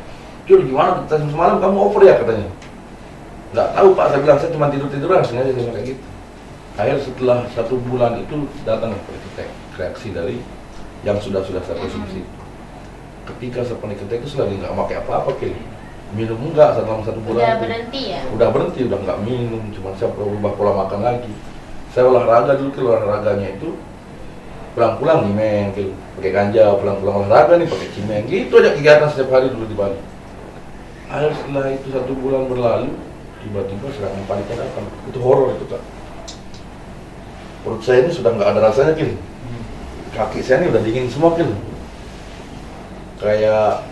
Jul gimana semalam kamu over ya katanya. Nggak tahu Pak, saya bilang saya cuma tiduran sengaja saya kayak gitu. Akhir setelah 1 bulan itu datang reaksi dari yang sudah saya konsumsi. Ketika saya panik itu lagi nggak pakai apa-apa Kil. Minum enggak selama 1 bulan. Udah berhenti ya? Udah berhenti, udah nggak minum, cuma saya berubah pola makan lagi. Saya olahraga dulu Kil, olahraganya itu pulang-pulang nyimeng Kil, pakai ganja, pulang-pulang olahraga nih pakai cimeng, gitu aja kegiatan setiap hari dulu di Bali. Akhir setelah itu 1 bulan berlalu, tiba-tiba serangan paniknya datang. Itu horor itu Kak. Perut saya ini sudah nggak ada rasanya Kil. Kaki saya ini udah dingin semua Kil. Kayak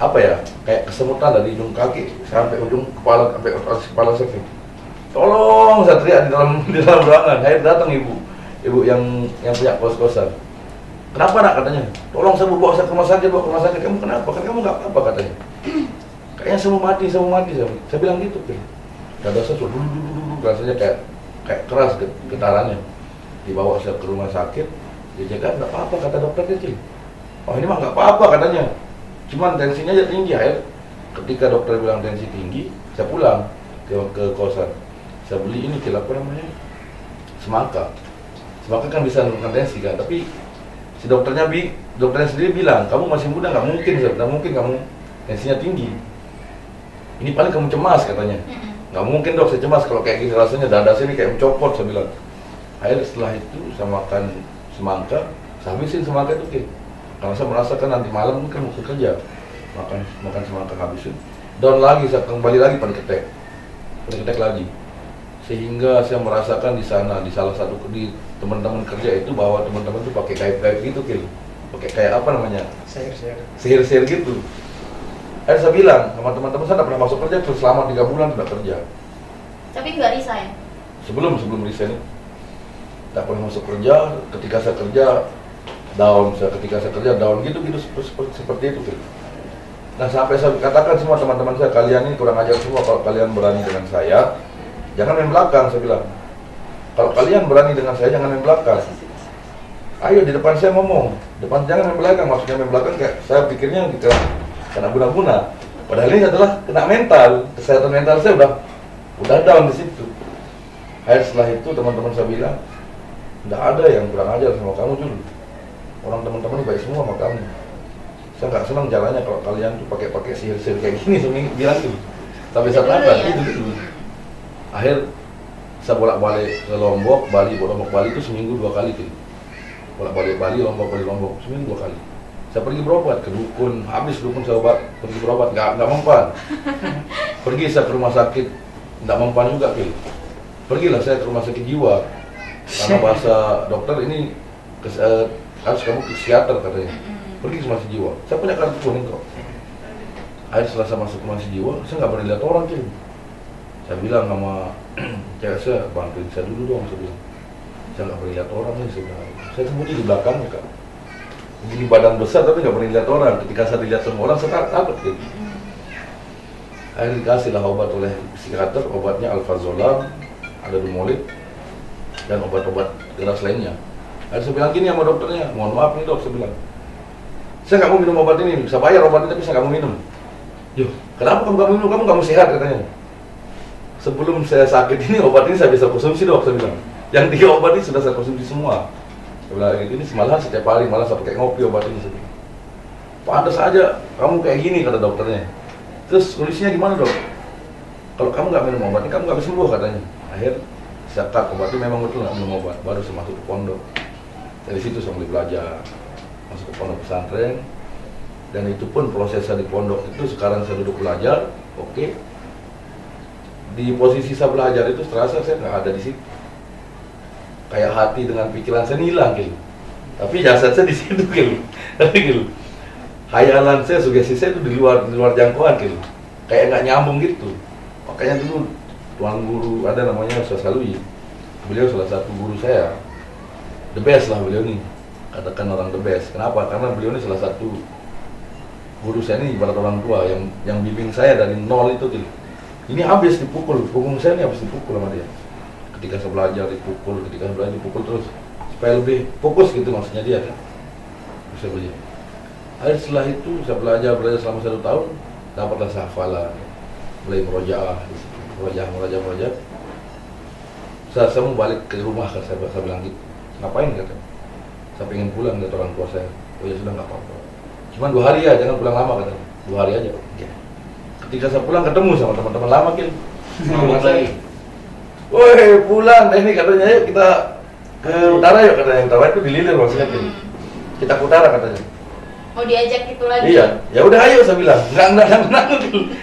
apa ya, kayak kesemutan dari ujung kaki sampai ujung kepala, sampai kepala saya. Tolong, saya teriak di dalam ruangan. Akhirnya datang ibu yang punya kos-kosan. Kenapa nak katanya? Tolong saya bawa saya ke rumah sakit. Kamu kenapa? Kan kamu nggak apa-apa katanya. Kayaknya saya mau mati. Saya bilang gitu Kil. Dada saya sudah dulu rasanya kayak keras getarannya. Dibawa saya ke rumah sakit, dijaga nggak apa-apa kata dokter kecil. Oh ini mah nggak apa-apa katanya. Cuman tensinya aja tinggi. Akhir ketika dokter bilang tensi tinggi, saya pulang ke kosan. Saya beli ini Kil, apa namanya? Semangka kan bisa menurunkan tensi kan, tapi si dokternya sendiri bilang, kamu masih muda, nggak mungkin kamu tensinya tinggi. Ini paling kamu cemas katanya. Nggak mungkin Dok, saya cemas kalau kayak gini rasanya dada saya ini kayak mencopot, saya bilang. Akhirnya setelah itu saya makan semangka, saya habisin semangka itu Kil. Karena saya merasakan nanti malam kan mau kerja, makan semangka habisin. Down lagi, saya kembali lagi panik attack lagi. Sehingga saya merasakan di sana, di salah satu di teman-teman kerja itu bahwa teman-teman itu pakai gaib-gaib gitu Kil. Pakai kayak apa namanya? Sihir gitu. Saya bilang sama teman-teman, saya tidak pernah masuk kerja selama 3 bulan tidak kerja. Tapi nggak resign? Sebelum resign tidak pernah masuk kerja. Ketika saya kerja down gitu seperti itu Kil. Nah sampai saya katakan semua teman-teman saya, kalian ini kurang ajar semua kalau kalian berani dengan saya, jangan main belakang, saya bilang. Kalau kalian berani dengan saya, jangan main belakang. Ayo di depan saya ngomong, jangan main belakang. Maksudnya main belakang kayak saya pikirnya gitu, kena guna-guna. Padahal ini adalah kena mental, kesehatan mental saya udah down di situ. Akhirnya setelah itu teman-teman saya bilang, tidak ada yang kurang ajar sama kamu dulu. Orang teman-teman baik semua sama kamu. Saya nggak senang jalannya kalau kalian tuh pakai sihir-sihir kayak gini, saya bilang gitu. Sampai saya tanya gitu. Akhir saya bolak-balik ke Lombok, Bali itu seminggu 2 kali gitu. Bolak-balik Bali, Lombok seminggu 2 kali. Saya pergi berobat ke dukun, habis dukun saya pergi berobat nggak mempan. Pergi saya ke rumah sakit, nggak mempan juga gitu. Pergilah saya ke rumah sakit jiwa. Karena bahasa dokter ini harus kamu ke psikiater katanya. Pergi ke rumah sakit jiwa. Saya punya kartu kuning kok. Akhirnya setelah saya masuk rumah sakit jiwa, saya nggak pernah lihat orang Kin. Saya bilang sama cewek saya, bantuin saya dulu dong, saya bilang. Saya nggak pernah lihat orang nih sebenarnya. Saya sembunyi di belakangnya Kak. Begini badan besar tapi nggak pernah lihat orang. Ketika saya dilihat semua orang, saya takut Kin. Akhirnya dikasihlah obat oleh psikiater, obatnya alfazolam, ada dumolid, dan obat-obat keras lainnya. Akhirnya saya bilang gini sama dokternya, mohon maaf nih dok, saya bilang, saya nggak mau minum obat ini, saya bayar obat ini tapi saya nggak mau minum. Yo, kenapa kamu nggak mau minum? Kamu nggak mau sehat katanya. Sebelum saya sakit ini obat ini saya bisa konsumsi dok, saya bilang. Yang 3 obat ini sudah saya konsumsi semua. Saya bilang ini malahan setiap hari, malah saya pakai ngopi obat ini. Saya bilang, pantas aja kamu kayak gini kata dokternya. Terus kondisinya gimana dok? Kalau kamu nggak minum obat ini kamu nggak bisa sembuh katanya. Akhir saya cut obat itu memang betul nggak minum obat, baru saya masuk ke pondok. Dari situ saya mulai belajar, masuk ke pondok pesantren. Dan itu pun proses saya di pondok itu sekarang saya duduk belajar, oke. Di posisi saya belajar itu terasa saya nggak ada di situ. Kayak hati dengan pikiran saya hilang gitu. Tapi jasad saya di situ gitu. Tapi gitu. Hayalan saya, sugesti saya itu di luar jangkauan gitu. Kayak nggak nyambung gitu. Makanya dulu tuan guru ada namanya Ustaz Salwi. Beliau salah satu guru saya. The best lah beliau ini. Katakan orang the best. Kenapa? Karena beliau ini salah satu guru saya ini ibarat orang tua yang bimbing saya dari nol itu gitu. Ini habis dipukul, punggung saya ini habis dipukul sama dia. Ketika saya belajar dipukul, ketika saya belajar dipukul terus supaya lebih fokus gitu maksudnya dia kan. Bisa belajar. Akhirnya setelah itu saya belajar selama 1 tahun, dapatlah saya hafalan, mulai merojaah. Saya mau balik ke rumah kan saya bilang gitu. Ngapain kata? Saya pengen pulang lihat orang tua saya. Oh ya sudah nggak apa-apa. Cuman 2 hari ya, jangan pulang lama kata. 2 hari aja. Ya. Ketika saya pulang ketemu sama teman-teman lama Kin. Ngomong lagi. Woi pulang, ini katanya yuk kita ke utara yuk katanya. Utara itu di Lilir maksudnya Kin. Kita ke utara katanya. Mau diajak itu lagi? Iya, ya udah ayo saya bilang. Enggak.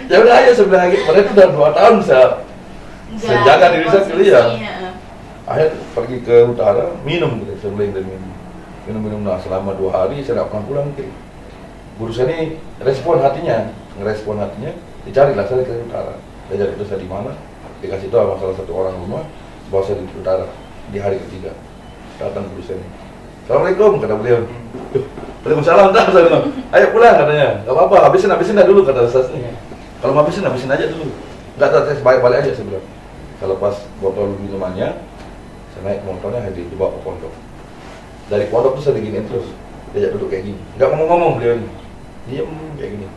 Ya udah ayo saya bilang gitu. Padahal itu udah 2 tahun saya jaga diri saya dulu ya. Akhirnya pergi ke utara, minum gitu. Saya bilang dari minum. Nah selama 2 hari saya nggak pernah pulang Kin. Guru saya ini ngerespon hatinya, dicarilah saya ke utara. Dia cari itu saya di mana, dikasih tahu sama salah satu orang rumah bahwa saya di utara di hari ketiga. Datang guru saya ini, Assalamualaikum kata beliau. Waalaikumsalam saya bilang, ayo pulang katanya. Gak apa-apa, habisin dah dulu kata saya. Kalau mau habisin aja dulu. Enggak tahu, saya balik aja saya bilang. Saya lepas botol minumannya, saya naik motornya, dibawa ke pondok. Dari pondok tuh saya diginiin terus, diajak duduk kayak gini. Nggak ngomong beliau ini. Diam kayak gini.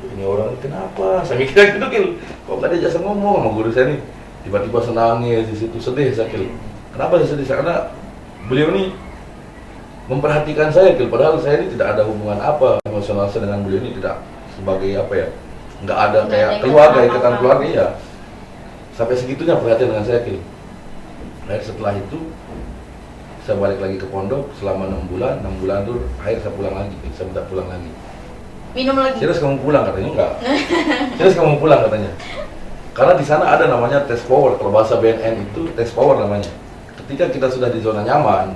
Ini orang kenapa? Saya mikir gitu Kil. Kok nggak diajak ngomong sama guru saya nih? Tiba-tiba senangnya di situ sedih saya Kil. Kenapa saya sedih? Karena beliau ini memperhatikan saya Kil. Padahal saya ini tidak ada hubungan apa emosional saya dengan beliau ini tidak sebagai apa ya? Nggak ada kayak keluarga, ikatan keluarga ya. Sampai segitunya perhatian dengan saya Kil. Nah setelah itu saya balik lagi ke pondok selama 6 bulan. 6 bulan tuh akhir saya pulang lagi, saya minta pulang lagi. Minum lagi? Serius kamu pulang katanya? Enggak. Serius kamu pulang katanya? Karena di sana ada namanya test power. Kalau bahasa BNN itu test power namanya. Ketika kita sudah di zona nyaman,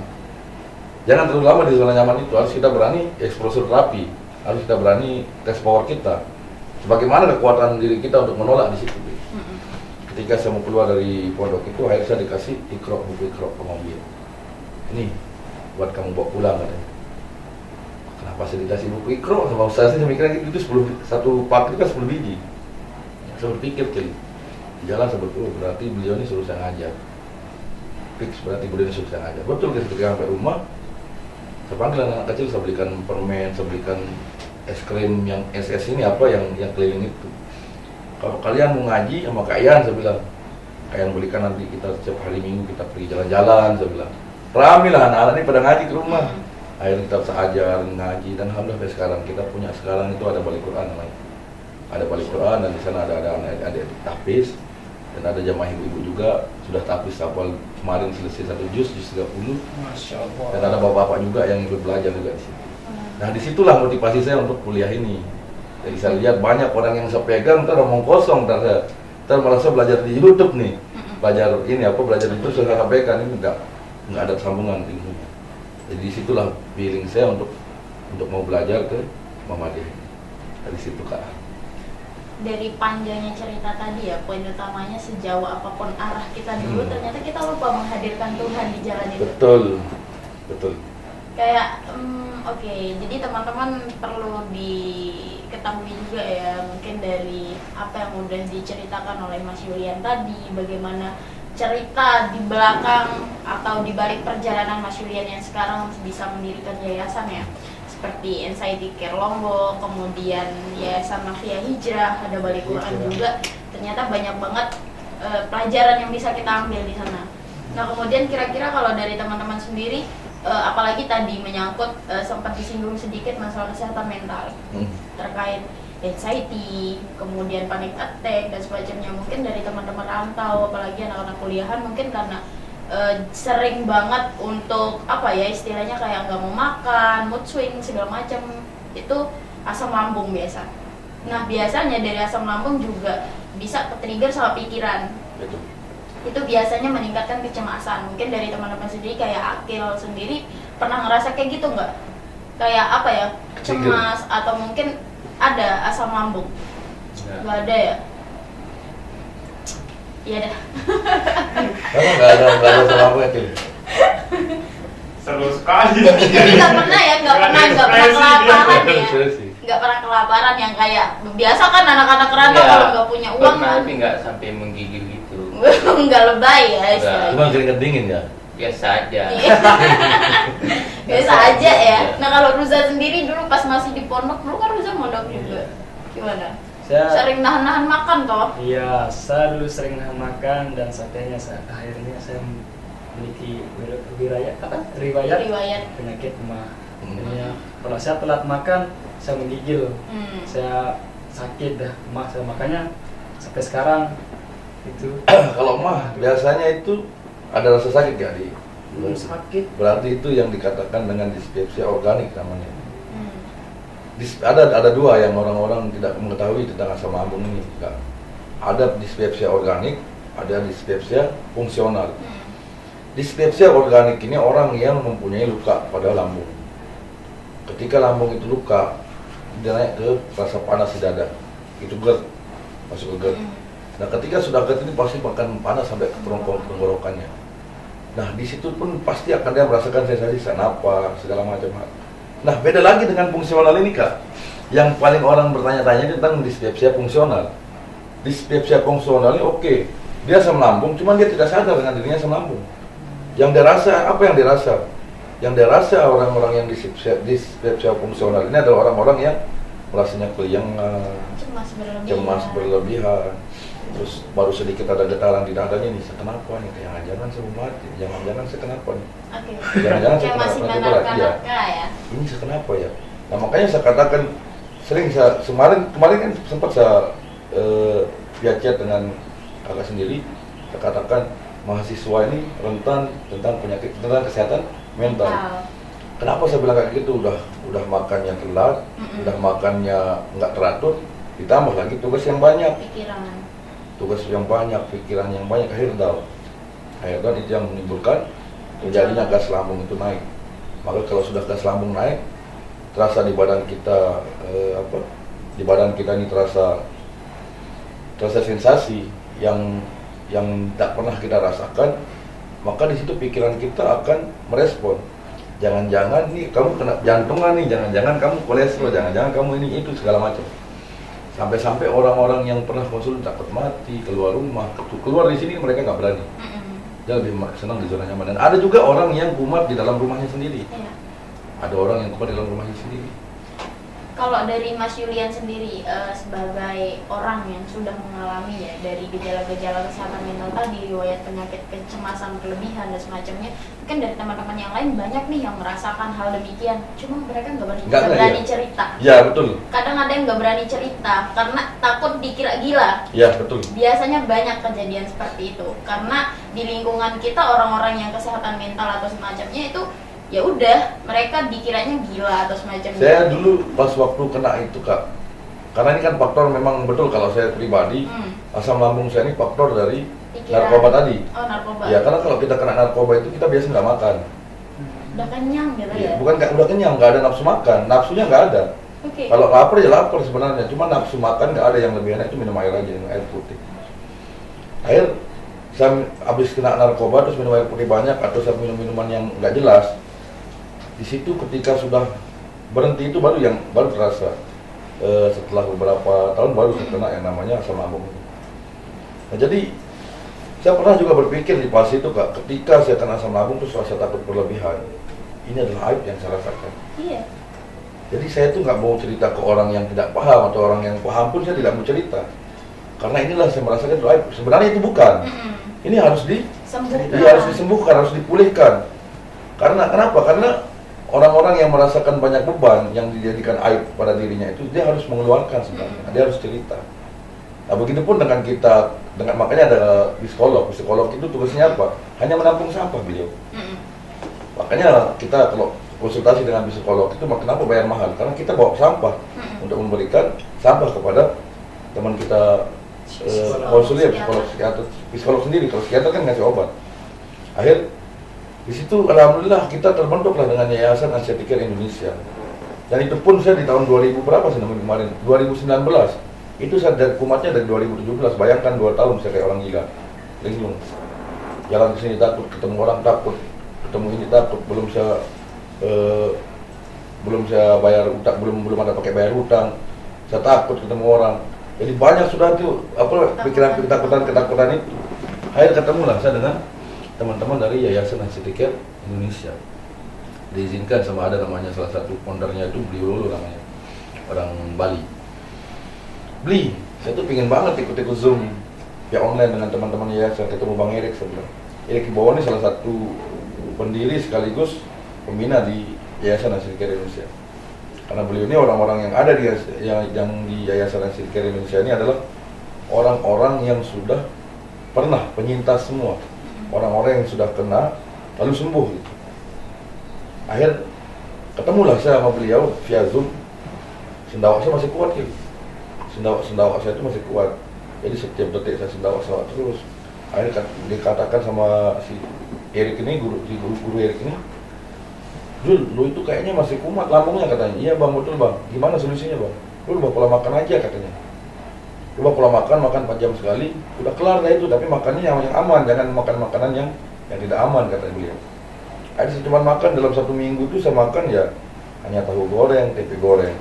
jangan terlalu lama di zona nyaman itu. Harus kita berani exposure terapi. Harus kita berani test power kita. Sebagaimana kekuatan diri kita untuk menolak di situ. Ketika saya mau keluar dari pondok itu, akhirnya saya dikasih buku Iqra pengambil. Ini buat kamu bawa pulang katanya. Kenapa saya dikasih buku Iqra sama ustaz saya mikirnya gitu, itu 1 paket kan 10 biji. Saya berpikir Kil, jalan sebetulnya berarti beliau ini suruh saya ngajar. Fix berarti beliau ini suruh saya ngajar. Betul ketika sampai rumah, saya panggil anak kecil, saya belikan permen, saya belikan es krim yang SS ini apa yang keliling itu. Kalau kalian mau ngaji sama Kak Ian, saya bilang, kalian belikan nanti kita setiap hari Minggu kita pergi jalan-jalan, saya bilang. Rame lah anak-anak ini pada ngaji ke rumah. Akhirnya kita bisa ajar ngaji dan alhamdulillah sampai sekarang kita punya sekarang itu ada balik Quran namanya. Ada balik Quran dan di sana ada adik tahfiz dan ada jamaah ibu-ibu juga sudah tahfiz hafal kemarin selesai 1 juz 30. Masya Allah. Dan ada bapak-bapak juga yang ikut belajar juga di situ. Nah disitulah motivasi saya untuk kuliah ini. Jadi saya lihat banyak orang yang saya pegang ntar omong kosong ntar merasa belajar di YouTube nih. Belajar ini belajar itu saya sampaikan ini nggak ada sambungan ilmunya. Jadi disitulah feeling saya untuk mau belajar ke Muhammadiyah. Dari situ Kak. dari panjangnya cerita tadi ya, poin utamanya sejauh apapun arah kita dulu, ternyata kita lupa menghadirkan Tuhan di jalan itu. Betul. Kayak oke, jadi teman-teman perlu diketahui juga ya, mungkin dari apa yang udah diceritakan oleh Mas Yulian tadi, bagaimana cerita di belakang atau di balik perjalanan Mas Yulian yang sekarang bisa mendirikan yayasan ya, seperti Anxiety Care Lombok, kemudian Yayasan Nafia Hijrah, ada Balik Quran juga. Ternyata banyak banget pelajaran yang bisa kita ambil di sana. Nah, kemudian kira-kira kalau dari teman-teman sendiri, apalagi tadi menyangkut sempat disinggung sedikit masalah kesehatan mental terkait anxiety, kemudian panic attack dan semacamnya. Mungkin dari teman-teman rantau, apalagi anak-anak kuliahan, mungkin karena sering banget untuk apa ya istilahnya, kayak nggak mau makan, mood swing segala macam, itu asam lambung biasa. Nah, biasanya dari asam lambung juga bisa ke-trigger sama pikiran. Betul. Itu biasanya meningkatkan kecemasan. Mungkin dari teman-teman sendiri, kayak Akil sendiri pernah ngerasa kayak gitu nggak? Kayak apa ya, cemas atau mungkin ada asam lambung? Nggak ada ya? Iya dah. Karena nggak ada selama itu. Seru sekali. Jadi nggak pernah ya, nggak pernah kelaparan ya. Depresi. Nggak pernah kelaparan yang kayak biasa kan anak-anak rantau kalau nggak punya uang pernah, kan. tapi nggak sampai menggigil gitu. Nggak lebay ya istilahnya. Cuma keringet dingin ya. Biasa aja. Iya. Biasa aja ya. Nah, kalau Ruza sendiri dulu pas masih di pondok, dulu kan Ruza mondok juga. Gimana? Saya Sering nahan-nahan makan toh? Iya, saya dulu sering nahan makan dan akhirnya saya memiliki riwayat penyakit mah. Akhirnya kalau saya telat makan, saya menggigil, saya sakit dah mah. Makanya sampai sekarang itu Kalau mah biasanya itu ada rasa sakit gak di? belum sakit. Berarti itu yang dikatakan dengan dispepsia organik namanya. Ada dua yang orang-orang tidak mengetahui tentang asam lambung ini. Enggak. Ada dispepsia organik, ada dispepsia fungsional. Dispepsia organik ini orang yang mempunyai luka pada lambung. Ketika lambung itu luka, dia naik ke rasa panas di dada. Itu GERD, masuk ke GERD. Nah, ketika sudah GERD ini pasti akan panas sampai ke kerongkong tenggorokannya. Nah, di situ pun pasti akan dia merasakan sensasi sesak napas, segala macam hal. Nah, beda lagi dengan fungsional ini, Kak. Yang paling orang bertanya-tanya tentang dispepsia fungsional. Dispepsia fungsional ini oke, dia asam lambung, cuman dia tidak sadar dengan dirinya asam lambung. Yang dia rasa, apa yang dia rasa? Yang dia rasa orang-orang yang dispepsia fungsional ini adalah orang-orang yang merasanya keliengan, cemas berlebihan, terus baru sedikit ada getaran di dadanya nih, kenapa nih? Jangan-jangan saya mau mati, jangan-jangan saya kenapa nih? Oke. Jangan-jangan Kayak saya masih kenapa lagi ya? menerka ya. Ini saya kenapa ya? Nah, makanya saya katakan kemarin kan sempat saya via chat dengan kakak sendiri, saya katakan mahasiswa ini rentan tentang kesehatan mental. Kenapa saya bilang kayak gitu? Udah makannya telat, udah makannya nggak teratur, ditambah lagi tugas yang banyak, pikiran yang banyak, akhir down itu yang menimbulkan terjadinya gas lambung itu naik. Maka kalau sudah gas lambung naik, terasa di badan kita di badan kita ini terasa sensasi yang tak pernah kita rasakan. Maka di situ pikiran kita akan merespon. Jangan-jangan nih kamu kena jantungan nih, jangan-jangan kamu kolesterol, jangan-jangan kamu ini itu segala macam. Sampai-sampai orang-orang yang pernah konsul takut mati, keluar rumah, keluar di sini mereka nggak berani. Dia lebih senang di zona nyaman. Dan ada juga orang yang kumat di dalam rumahnya sendiri. Iya. Ada orang yang kumat di dalam rumahnya sendiri. Kalau dari Mas Yulian sendiri sebagai orang yang sudah mengalami ya dari gejala-gejala kesehatan mental tadi, riwayat penyakit kecemasan berlebihan dan semacamnya, mungkin dari teman-teman yang lain banyak nih yang merasakan hal demikian, cuma mereka nggak berani cerita. Ya betul. Kadang ada yang nggak berani cerita karena takut dikira gila. Ya betul. Biasanya banyak kejadian seperti itu karena di lingkungan kita orang-orang yang kesehatan mental atau semacamnya itu ya udah mereka dikiranya gila atau semacamnya. Saya dulu pas waktu kena itu, Kak, karena ini kan faktor memang betul kalau saya pribadi asam lambung saya ini faktor dari narkoba tadi. Oh, narkoba. Ya karena kalau kita kena narkoba itu kita biasa nggak makan. Udah kenyang gitu ya? Bukan udah kenyang, nggak ada nafsu makan, nafsunya nggak ada. Oke. Kalau lapar ya lapar sebenarnya, cuma nafsu makan nggak ada yang lebih enak, itu minum air aja, minum air putih. Air, saya habis kena narkoba terus minum air putih banyak atau saya minum minuman yang nggak jelas. Di situ ketika sudah berhenti itu baru terasa. Setelah beberapa tahun baru saya kena yang namanya asam lambung. Nah, jadi saya pernah juga berpikir di fase itu Kak, ketika saya kena asam lambung terus rasa takut berlebihan. Ini adalah aib yang saya rasakan. Iya. Jadi saya tuh nggak mau cerita ke orang yang tidak paham atau orang yang paham pun saya tidak mau cerita. Karena inilah saya merasakan itu aib. Sebenarnya itu bukan. Ini harus disembuhkan, harus dipulihkan. Karena kenapa? Karena orang-orang yang merasakan banyak beban yang dijadikan aib pada dirinya itu dia harus mengeluarkan sebenarnya. Dia harus cerita. Nah, begitupun dengan kita, makanya ada psikolog. Psikolog itu tugasnya apa? Hanya menampung sampah beliau. Makanya kita kalau konsultasi dengan psikolog itu kenapa bayar mahal? Karena kita bawa sampah untuk memberikan sampah kepada teman kita konsulir, psikolog sendiri. Kalau psikiater kan ngasih obat. Akhir di situ alhamdulillah kita terbentuklah dengan Yayasan Anxiety Care Indonesia. Dan itu pun saya di tahun 2000 berapa sih namanya kemarin? 2019. Itu saya dari kumatnya dari 2017. Bayangkan 2 tahun saya kayak orang gila. Linglung. Jalan ke sini takut, ketemu orang takut, ketemu ini takut, belum saya bayar utang, belum ada pakai bayar utang. Saya takut ketemu orang. Jadi banyak sudah tuh pikiran ketakutan itu. Akhirnya ketemulah saya dengan teman-teman dari Yayasan Anxiety Care Indonesia. Diizinkan sama ada namanya salah satu foundernya itu beliau namanya orang Bali. Beli, saya tuh pingin banget ikut Zoom ya online dengan teman-teman Yayasan, ketemu Bang Erik sebenarnya. Erik Ibowo ini salah satu pendiri sekaligus pembina di Yayasan Anxiety Care Indonesia. Karena beliau ini orang-orang yang ada di Yayasan Anxiety Care Indonesia ini adalah orang-orang yang sudah pernah penyintas semua. Orang-orang yang sudah kena lalu sembuh gitu. Akhir ketemulah saya sama beliau via Zoom. Sendawak saya masih kuat gitu. Sendawak saya itu masih kuat. Jadi setiap detik saya sendawak terus. Akhirnya dikatakan sama si Erik ini, guru Erik ini, Jul, lu itu kayaknya masih kumat lambungnya katanya. Iya bang, betul bang. Gimana solusinya bang? Lu coba pola makan aja katanya. Coba pola makan 4 jam sekali, udah kelar dah itu. Tapi makannya yang aman, jangan makan makanan yang tidak aman kata beliau. Ada saya cuma makan dalam 1 minggu itu saya makan ya hanya tahu goreng, tempe goreng,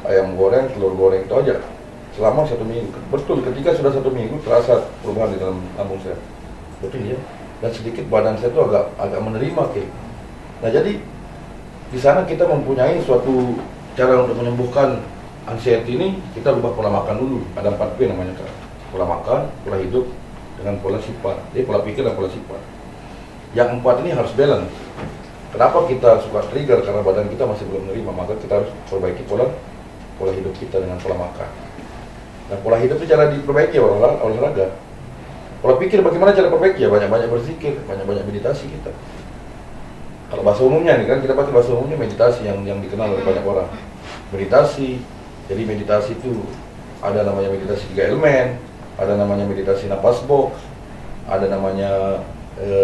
ayam goreng, telur goreng itu aja. Selama 1 minggu. Betul, ketika sudah 1 minggu terasa perubahan di dalam lambung saya. Betul ya. Dan sedikit badan saya itu agak menerima kayak. Nah jadi di sana kita mempunyai suatu cara untuk menyembuhkan anxiety ini. Kita rubah pola makan dulu. Ada 4P namanya Kak. Pola makan, pola hidup, dengan pola sifat. Jadi pola pikir dan pola sifat. Yang 4 ini harus balance. Kenapa kita suka trigger? Karena badan kita masih belum menerima. Maka kita harus perbaiki pola hidup kita dengan pola makan. Nah pola hidup itu cara diperbaiki olahraga. Pola pikir bagaimana cara perbaiki? Ya banyak-banyak berzikir, banyak-banyak meditasi kita. Kalau bahasa umumnya nih kan kita pakai bahasa umumnya meditasi yang dikenal oleh banyak orang. Meditasi, jadi meditasi itu ada namanya meditasi 3 elemen, ada namanya meditasi napas box, ada namanya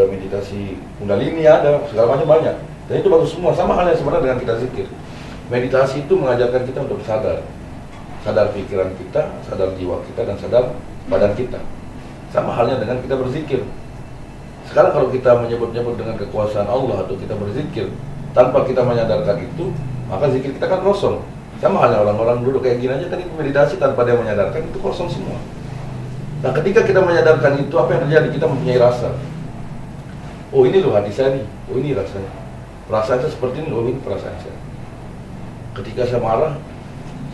meditasi kundalini, ada segala macam banyak. Dan itu bagus semua, sama halnya sebenarnya dengan kita zikir. Meditasi itu mengajarkan kita untuk sadar pikiran kita, sadar jiwa kita, dan sadar badan kita. Sama halnya dengan kita berzikir. Sekarang kalau kita menyebut-nyebut dengan kekuasaan Allah atau kita berzikir tanpa kita menyadarkan itu, maka zikir kita kan kosong. Sama halnya orang-orang dulu kayak gini aja tadi meditasi tanpa dia menyadarkan itu kosong semua. Nah ketika kita menyadarkan itu, apa yang terjadi? Kita mempunyai rasa. Oh ini loh hati saya nih, oh ini rasanya. Perasaan saya seperti ini, oh ini perasaan saya. Ketika saya marah,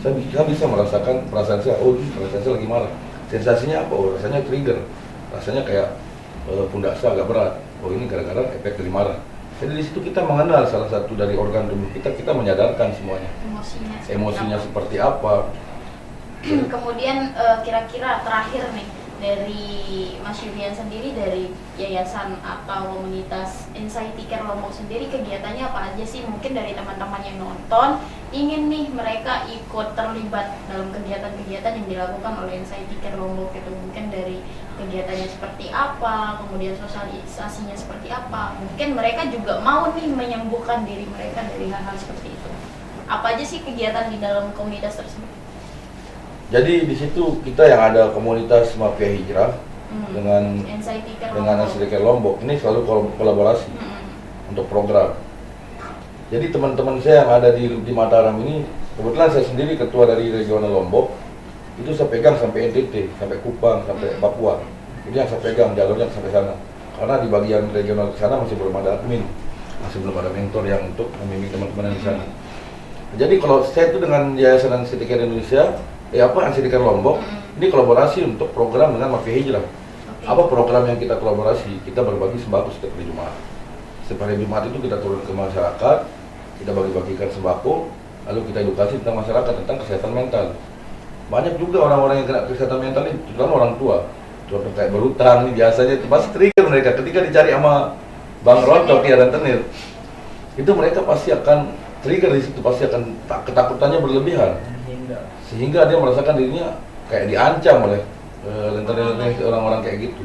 saya bisa merasakan perasaan saya, oh ini perasaan saya lagi marah. Sensasinya apa? Oh rasanya trigger, rasanya kayak pundak saya agak berat. Oh ini gara-gara efek dari marah. Jadi di situ kita mengenal salah satu dari organ tubuh kita menyadarkan semuanya. Emosinya seperti apa. Kemudian kira-kira terakhir nih dari Mas Yulian sendiri, dari yayasan atau komunitas Anxiety Care Lombok sendiri, kegiatannya apa aja sih? Mungkin dari teman-teman yang nonton ingin nih mereka ikut terlibat dalam kegiatan-kegiatan yang dilakukan oleh Anxiety Care Lombok itu. Mungkin dari kegiatannya seperti apa, kemudian sosialisasinya seperti apa. Mungkin mereka juga mau nih menyembuhkan diri mereka dari hal-hal seperti itu. Apa aja sih kegiatan di dalam komunitas tersebut? Jadi di situ kita yang ada komunitas Mafia Hijrah dengan NCTK Lombok ini selalu kolaborasi untuk program. Jadi teman-teman saya yang ada di Mataram ini, kebetulan saya sendiri ketua dari regional Lombok, itu saya pegang sampai NTT, sampai Kupang, sampai Papua. Itu yang saya pegang jalurnya sampai sana. Karena di bagian regional ke sana masih belum ada admin, masih belum ada mentor yang untuk membimbing teman-teman di sana. Jadi kalau saya itu dengan Yayasan NCTK Indonesia, NCTK Lombok, ini kolaborasi untuk program dengan Mafia Hijrah. Apa program yang kita kolaborasi? Kita berbagi sembako setiap hari Jumat. Setiap hari Jumat itu kita turun ke masyarakat, kita bagi-bagikan sembako, lalu kita edukasi tentang masyarakat tentang kesehatan mental. Banyak juga orang-orang yang kena kesehatan mental ini, terutama orang tua. Contoh kayak berhutang, ini biasanya itu pasti trigger mereka ketika dicari sama Bang Rontok ya dan Tenir. Itu mereka pasti akan trigger di situ, pasti akan ketakutannya berlebihan. Sehingga dia merasakan dirinya kayak diancam oleh orang-orang kayak gitu.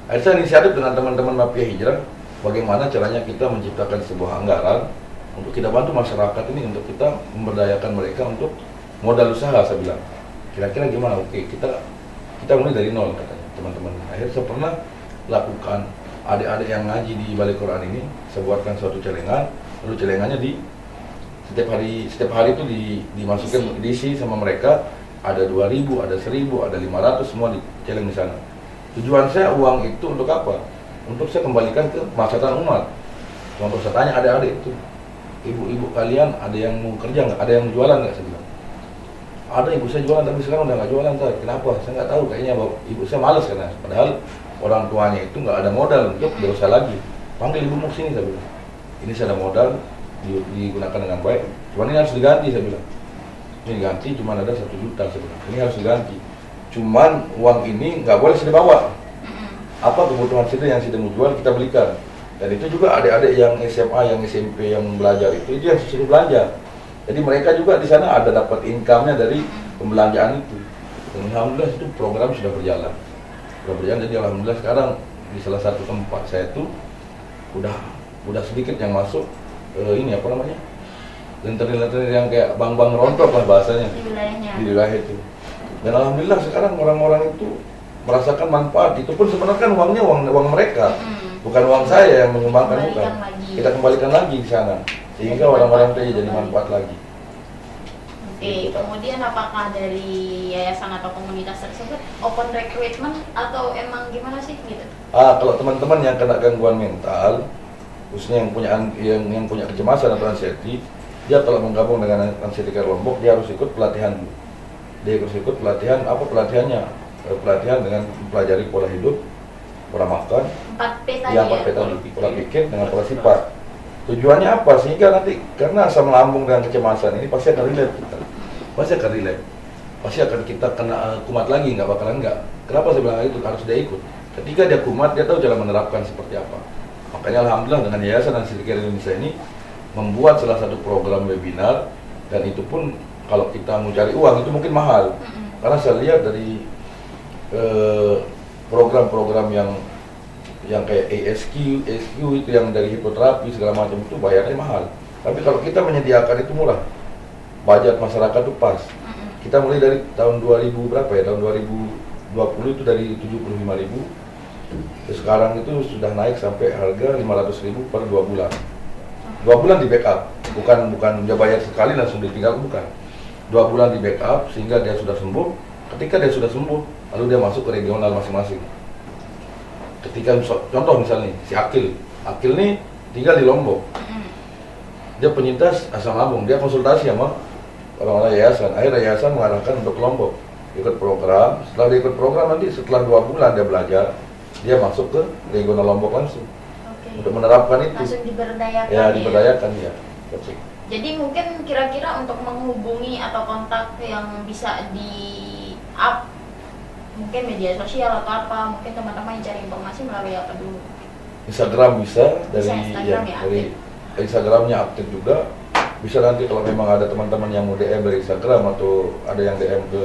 Akhirnya saya inisiatif dengan teman-teman Mafia Hijrah, bagaimana caranya kita menciptakan sebuah anggaran untuk kita bantu masyarakat ini, untuk kita memberdayakan mereka untuk modal usaha. Saya bilang, kira-kira gimana? Oke, kita mulai dari nol katanya teman-teman. Akhirnya saya pernah lakukan adik-adik yang ngaji di Balai Quran ini, saya buatkan suatu celengan, lalu celengannya setiap hari itu dimasukin diisi sama mereka, ada 2.000, ada 1.000, ada 500, semua diceleng di sana. Tujuan saya uang itu untuk apa? Untuk saya kembalikan ke masyarakat umat. Contoh saya tanya adik-adik itu, ibu-ibu kalian ada yang mau kerja nggak? Ada yang jualan nggak? Saya bilang, ada ibu saya jualan tapi sekarang udah nggak jualan. Kenapa? Saya nggak tahu, kayaknya ibu saya malas karena padahal orang tuanya itu nggak ada modal untuk berusaha lagi. Panggil ibumu sini, saya bilang. Ini saya ada modal, digunakan dengan baik. Cuman ini harus diganti, saya bilang. Ini diganti, cuman ada 1 juta, saya bilang. Ini harus diganti. Cuman uang ini nggak boleh saya bawa. Apa kebutuhan situ yang sudah mau jual kita belikan. Dan itu juga adik-adik yang SMA, yang SMP, yang belajar itu yang suruh belanja. Jadi mereka juga di sana ada dapat income-nya dari pembelanjaan itu. Dan alhamdulillah itu program sudah berjalan. Jadi alhamdulillah sekarang di salah satu tempat saya itu udah sedikit yang masuk rentenir-rentenir yang kayak bang-bang rontok lah bahasanya di wilayah itu. Dan alhamdulillah sekarang orang-orang itu merasakan manfaat. Itu pun sebenarnya kan uangnya uang mereka, bukan uang saya yang menyumbangkan, bukan. Kita kembalikan lagi di sana sehingga orang-orang itu jadi manfaat lagi. Oke, kemudian apakah dari yayasan atau komunitas tersebut open recruitment atau emang gimana sih gitu? Kalau teman-teman yang kena gangguan mental, khususnya yang punya kecemasan atau anxiety, dia kalau menggabung dengan NCTK Lombok, dia harus ikut pelatihan dulu. Dia harus ikut pelatihan, apa pelatihannya? Pelatihan dengan mempelajari pola hidup, pola makan, 4P tadi ya, 4P tadi, pola pikir dengan pola sifat. Tujuannya apa? Sehingga nanti karena asam lambung dan kecemasan ini pasti akan relate kita. Pasti akan kita kena kumat lagi, nggak bakalan nggak. Kenapa saya bilang itu? Harus dia ikut. Ketika dia kumat, dia tahu cara menerapkan seperti apa. Makanya alhamdulillah dengan Yayasan NCTK Indonesia ini membuat salah satu program webinar, dan itu pun kalau kita mau cari uang itu mungkin mahal. Karena saya lihat dari program-program yang kayak ASQ itu yang dari hipnoterapi segala macam itu bayarnya mahal. Tapi kalau kita menyediakan itu murah, budget masyarakat itu pas. Kita mulai dari tahun 2000 berapa ya? Tahun 2020 itu dari 75.000. Terus sekarang itu sudah naik sampai harga 500.000 per 2 bulan. 2 bulan di backup, bukan dia bayar sekali langsung ditinggal, bukan. 2 bulan di backup sehingga dia sudah sembuh. Ketika dia sudah sembuh, lalu dia masuk ke regional masing-masing. Ketika contoh misalnya si Akil nih tinggal di Lombok, dia penyintas asam lambung, dia konsultasi sama orang-orang yayasan. Akhirnya yayasan mengarahkan untuk Lombok, ikut program. Setelah dia ikut program, nanti setelah 2 bulan dia belajar, dia masuk ke regional Lombok langsung. Untuk menerapkan itu langsung diberdayakan ya, diberdayakan ya. Jadi mungkin kira-kira untuk menghubungi atau kontak yang bisa di-up mungkin media sosial atau apa, mungkin teman-teman yang cari informasi melalui apa dulu? Instagram bisa, dari Instagram dari Instagramnya aktif juga. Bisa nanti kalau memang ada teman-teman yang mau DM dari Instagram atau ada yang DM ke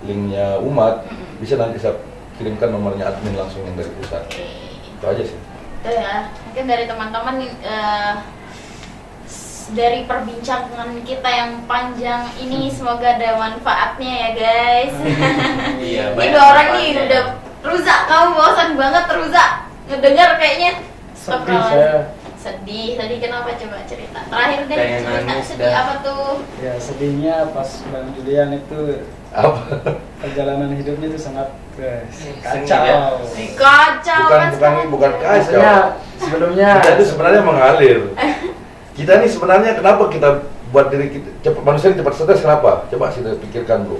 linknya umat, bisa nanti saya kirimkan nomornya admin langsung yang dari pusat. Itu aja sih. Itu ya, mungkin dari teman-teman dari perbincangan kita yang panjang ini semoga ada manfaatnya ya guys. Iya, Ini banyak dua orang nih manfaatnya. udah rusak, kamu bosan banget rusak ngedengar kayaknya. Sedih saya. Sedih, tadi kenapa coba cerita? Terakhir deh Pengen cerita nangis sedih dah. apa tuh? Ya sedihnya pas Bang Julian itu Apa? perjalanan hidupnya itu sangat sengit kacau. ya. Kacau kan sekarang. bukan kacau. Maksudnya sebelumnya Kita itu sebenarnya mengalir. Kita ini sebenarnya kenapa kita buat diri kita cepat, manusia ini cepat stres kenapa? Coba kita pikirkan bro.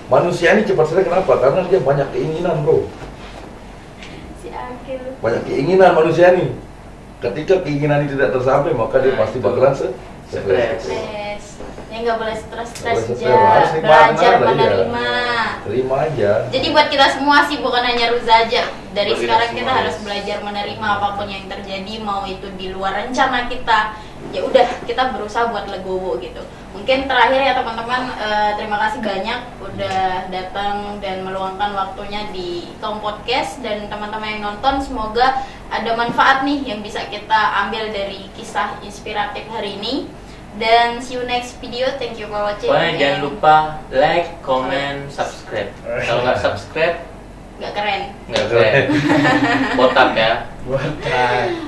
Manusia ini cepat stres kenapa? Karena dia banyak keinginan bro. Si Akil. Banyak keinginan manusia ini. Ketika keinginan ini tidak tersampai maka dia Nah, pasti itu. bakalan Stres. Stres. Ya nggak boleh stres-stres Boleh stres, aja. harus nikmatin Belajar aja, iya. menerima. Terima aja. Jadi buat kita semua sih bukan hanya Ruza aja. Dari Buat kita sekarang kita semua, harus yes. belajar menerima apapun yang terjadi, mau itu di luar rencana kita. Ya udah, kita berusaha buat legowo gitu. Mungkin terakhir ya teman-teman, terima kasih banyak udah datang dan meluangkan waktunya di Kaum Podcast, dan teman-teman yang nonton semoga ada manfaat nih yang bisa kita ambil dari kisah inspiratif hari ini. Dan see you next video. Thank you for watching. Pokoknya jangan And lupa like, comment, subscribe. Kalau nggak subscribe, nggak keren. nggak keren. Botak ya. Buat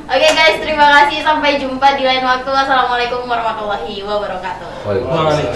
Oke guys, terima kasih. Sampai jumpa di lain waktu. Assalamualaikum warahmatullahi wabarakatuh. Waalaikumsalam.